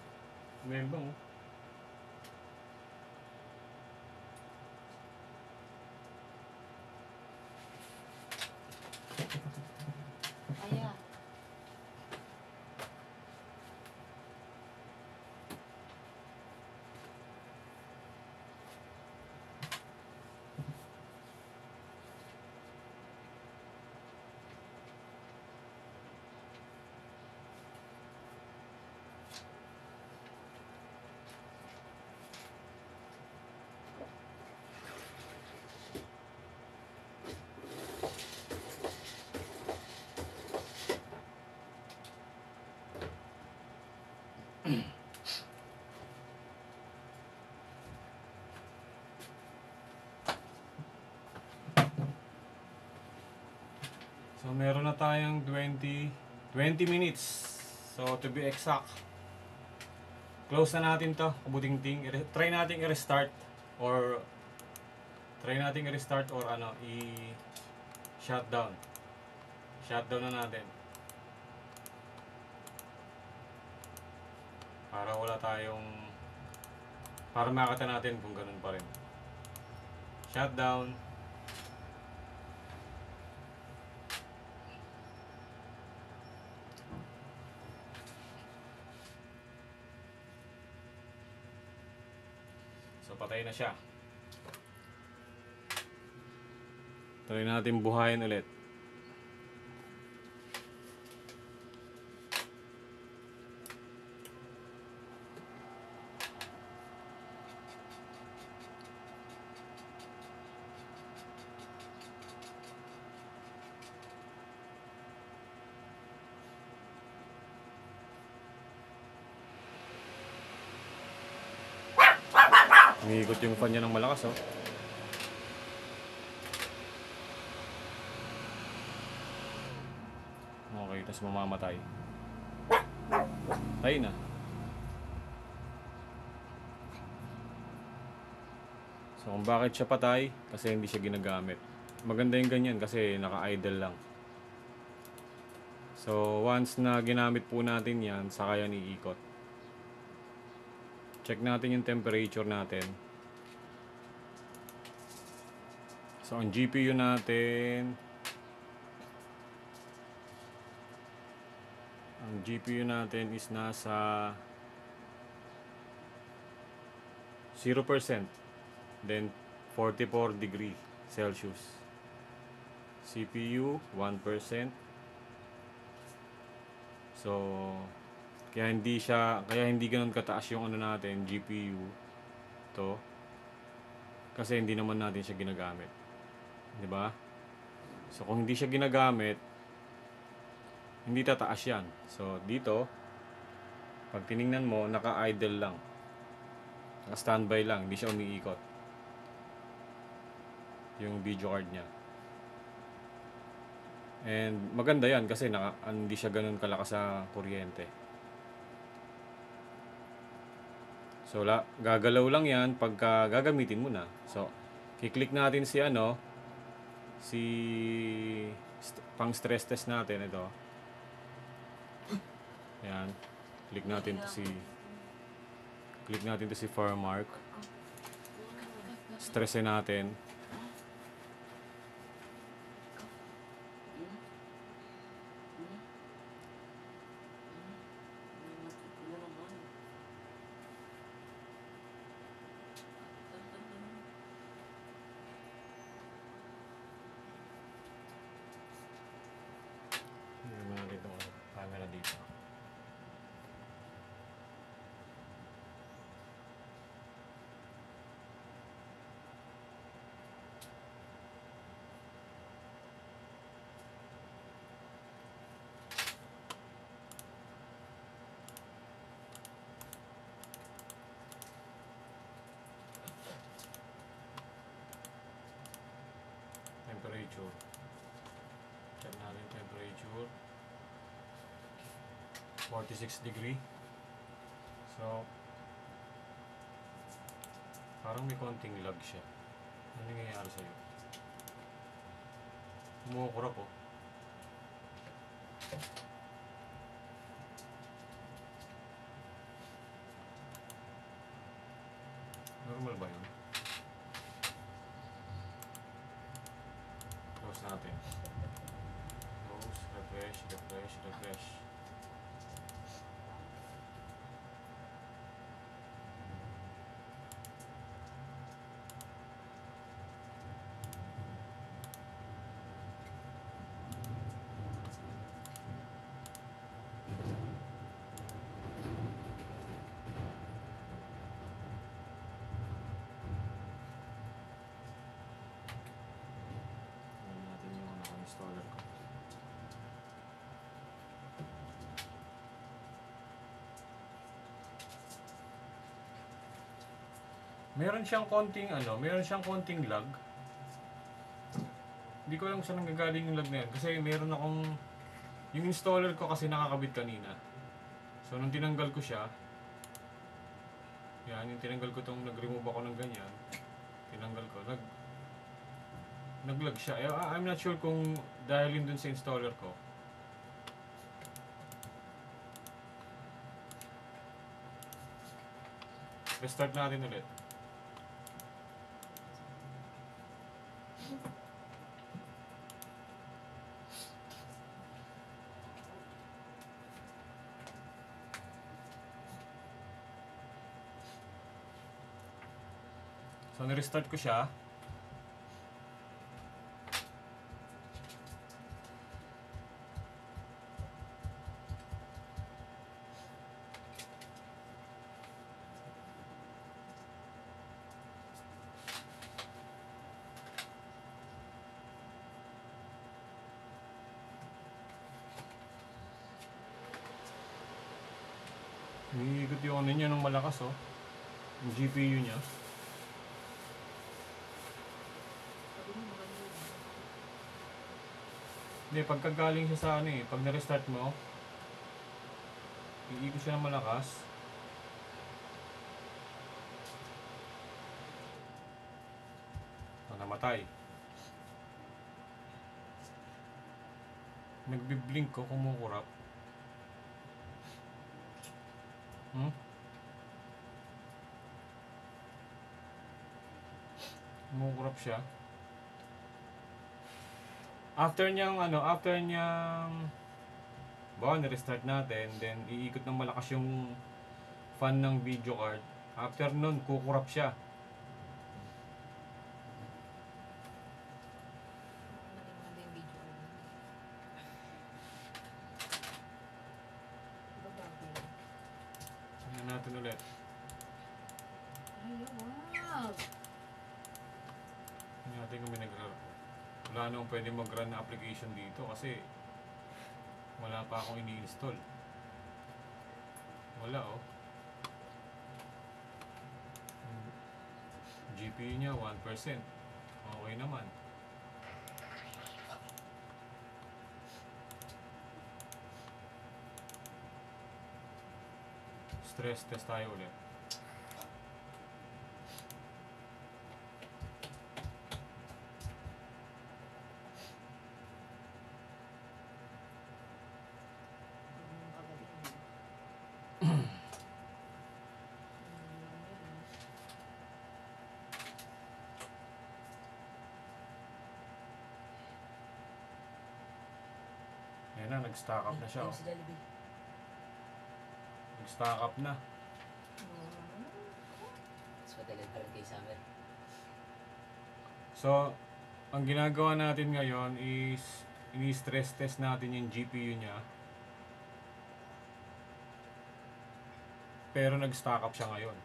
Membang, oh. Aya. So, meron na tayong 20 minutes. So, to be exact, close na natin to, kabuting-ting. Try natin i-restart or ano, i-shutdown. Shutdown na natin. Para makita natin kung ganun pa rin. Shutdown. So, patay na siya. Try natin buhayin ulit. Umiikot yung fan niya ng malakas, oh. Okay, tapos mamamatay. Tayo na. So, kung bakit siya patay, kasi hindi siya ginagamit. Maganda yung ganyan kasi naka-idle lang. So, once na ginamit po natin yan, saka yan iikot. Check natin yung temperature natin. So, ang GPU natin, is nasa 0%. Then, 44 degree Celsius. CPU, 1%. So, kaya hindi ganoon kataas yung ano natin, GPU to. Kasi hindi naman natin siya ginagamit. 'Di ba? So kung hindi siya ginagamit, hindi tataas 'yan. So dito, pag tiningnan mo, naka-idle lang. Naka-standby lang, hindi siya umiikot. Yung video card niya. And maganda 'yan kasi hindi siya ganoon kalakas sa kuryente. So, gagalaw lang yan pagka gagamitin mo na. So, kiklik natin pang stress test natin ito. Ayan. Click natin to si Farmark. Stressin natin. Camera dito. temperature. Check natin temperature. 46 degree. So, parang may konting lag siya. Ano nangyayari sa'yo? Kumukurap oh. Normal ba yun? Close natin. Close, refresh, refresh, refresh. Tingnan natin yung naka-installer ko. Meron siyang konting lag. Hindi ko alam saan nanggagaling yung lag na yan. Kasi meron akong, yung installer ko kasi nakakabit kanina. So, nung tinanggal ko siya, yan, yung tinanggal ko itong, nag-remove ako ng ganyan, tinanggal ko, nag-lag siya. I'm not sure kung dahil yun dun sa installer ko. Restart natin ulit. So, nirestart ko siya. Umiikot yung ano niya ng malakas oh. Yung GPU niya. Hindi, pagkagaling siya sa ano eh, pag na-restart mo, iikot siya ng malakas. So, namatay. Nagbiblink ko, kumukurap. Kumukurap siya. After niyang ni-restart natin, then iikot ng malakas yung fan ng video card. After nun, kukurap siya. Maganda yung video. Tingnan natin ulit. Ay, wow! Tingnan natin kung may wala nang pwede mag-run na application dito kasi wala pa akong ini-install. Wala oh. GPU niya 1%. Okay naman. Stress test tayo ulit. Ayan na, nag-stack up na siya oh. Nag-stack up na. Mas matagal pa rin kay Summer. So, ang ginagawa natin ngayon is ini-stress test natin yung GPU niya. Pero nag-stack up siya ngayon.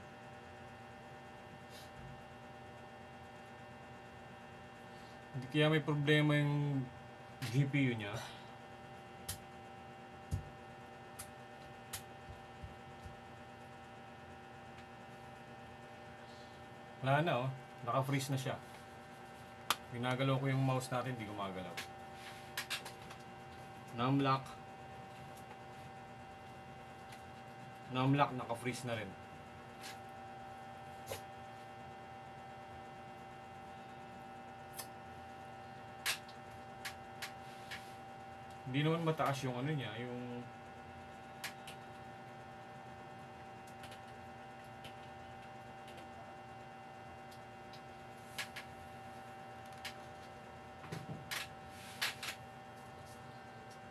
Hindi kaya may problema yung GPU niya. Wala na oh. Naka-freeze na siya. Ginagalaw ko yung mouse natin, hindi gumagalaw. Numlock. Numlock, naka-freeze na rin. Hindi naman mataas yung ano niya, yung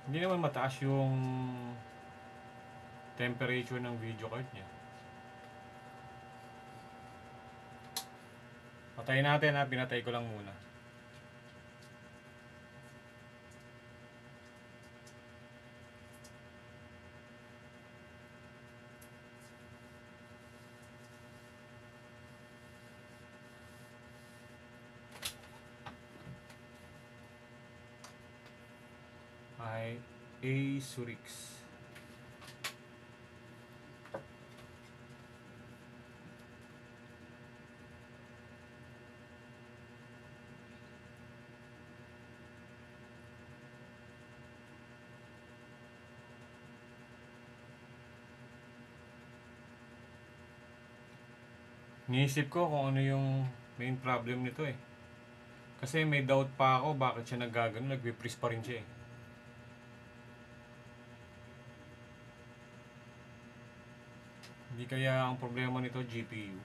hindi naman mataas yung temperature ng video card niya. Patayin natin ha, pinatay ko lang muna. Ay Asurix. Niisip ko kung ano yung main problem nito eh. Kasi may doubt pa ako bakit siya nagagano, nagbe-freeze pa rin siya eh. Hindi kaya ang problema nito GPU.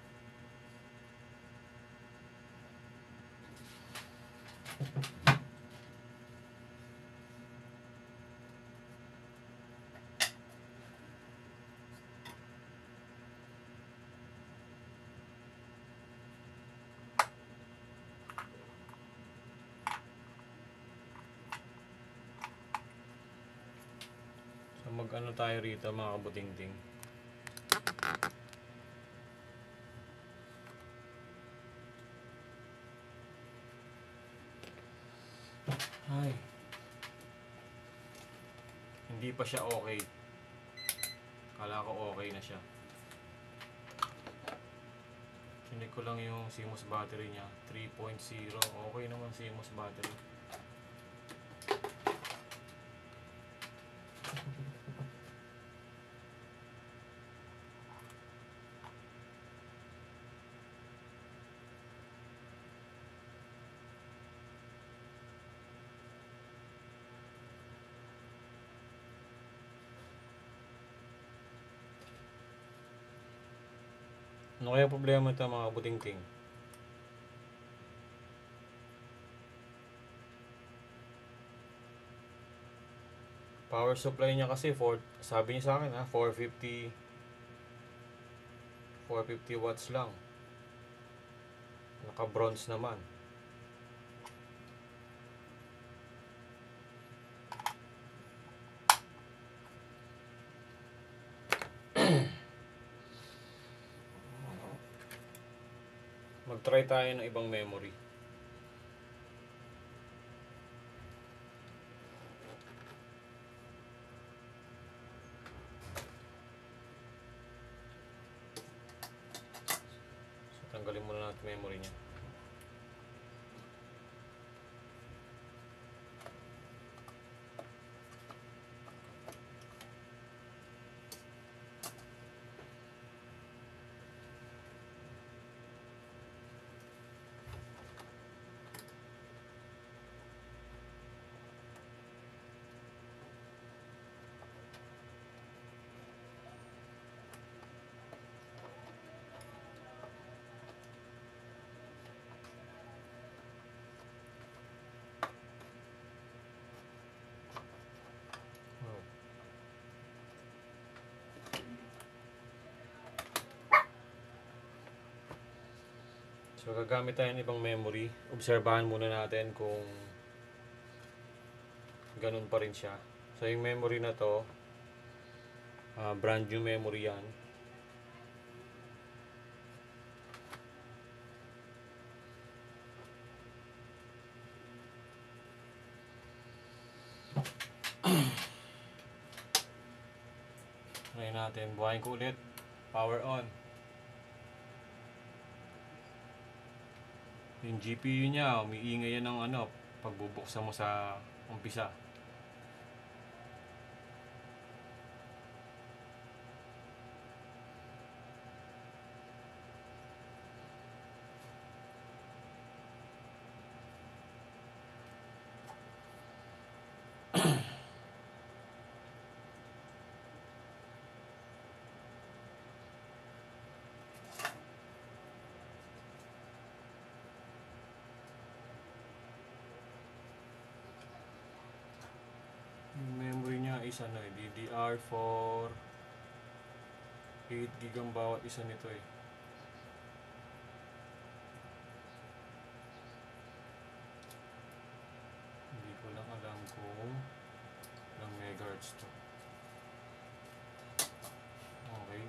So mag-ano tayo rito mga kabutingting. Ay. Hindi pa siya okay. Kala ko okay na siya. Chinik ko lang yung CMOS battery niya. 3.0. Okay naman CMOS battery. Ano kaya problema ito mga butingting? Power supply niya kasi sabi niya sa akin 450 watts lang. Naka bronze naman. Mag-try tayo ng ibang memory. So, tanggalin muna natin memory niya. So gagamit tayo ng ibang memory. Obserbahan muna natin kung ganun pa rin siya. So yung memory na to, brand new memory yan. Try natin, buhayin ko ulit. Power on. Yung GPU niya, umiingay yan ng ano, pagbubuksan mo sa umpisa. Yung memory niya is ano eh, DDR4 8 GB ang bawat isa nito eh. Hindi ko lang alam kung ilang megahertz to. Okay.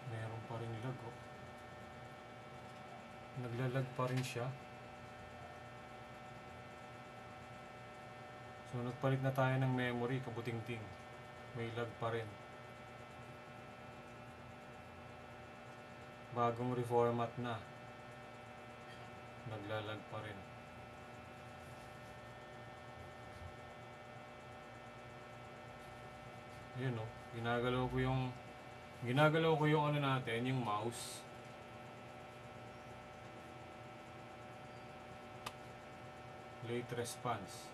Meron pa rin lag oh. Naglalag pa rin siya. So nagpalit na tayo ng memory, kabuting-ting. May lag pa rin. Bagong reformat na. Naglalag pa rin. Yun oh, ginagalaw ko yung ano natin, yung mouse. Late response.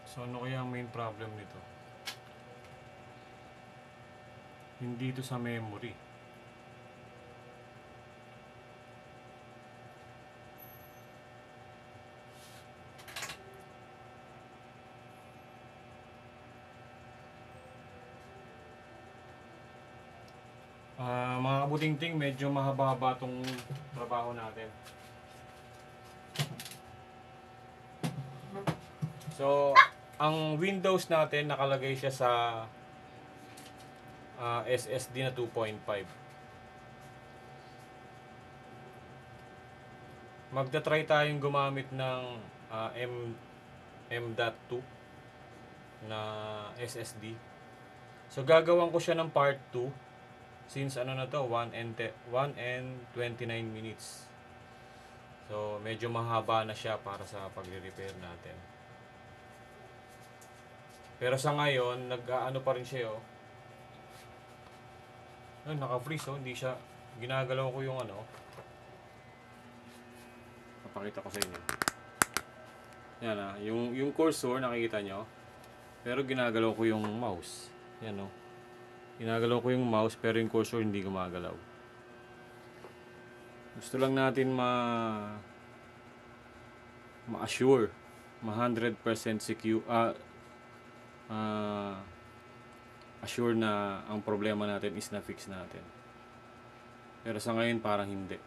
So ano kaya ang main problem nito? Hindi ito sa memory. Mga kabuting-ting, medyo mahaba-haba tong trabaho natin. So, ang Windows natin nakalagay siya sa SSD na 2.5. Magta-try tayong gumamit ng M.2 na SSD. So, gagawan ko siya ng part 2. Since ano na to, 1 and 29 minutes. So, medyo mahaba na siya para sa pagre-repair natin. Pero sa ngayon, nag-ano pa rin siya, oh. Naka-freeze, oh. Hindi siya, ginagalaw ko yung ano. Papakita ko sa inyo. Yan, ah. Yung cursor, nakikita nyo. Pero ginagalaw ko yung mouse. Yan, oh. Ginagalaw ko yung mouse pero yung cursor hindi gumagalaw. Gusto lang natin ma-assure, 100% secure, assure na ang problema natin is na-fix natin. Pero sa ngayon parang hindi.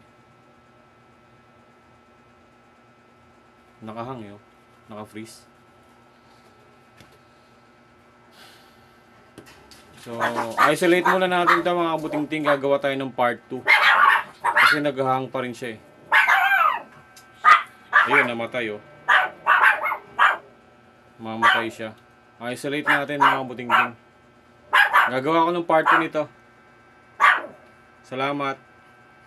Nakahang yun, naka-freeze. So, isolate muna natin ito mga kabuting-ting. Gagawa tayo ng part 2. Kasi naghahang pa rin siya eh. Ayun, namatay oh. Mamatay siya. Isolate natin mga kabuting-ting. Gagawa ko ng part 2 nito. Salamat.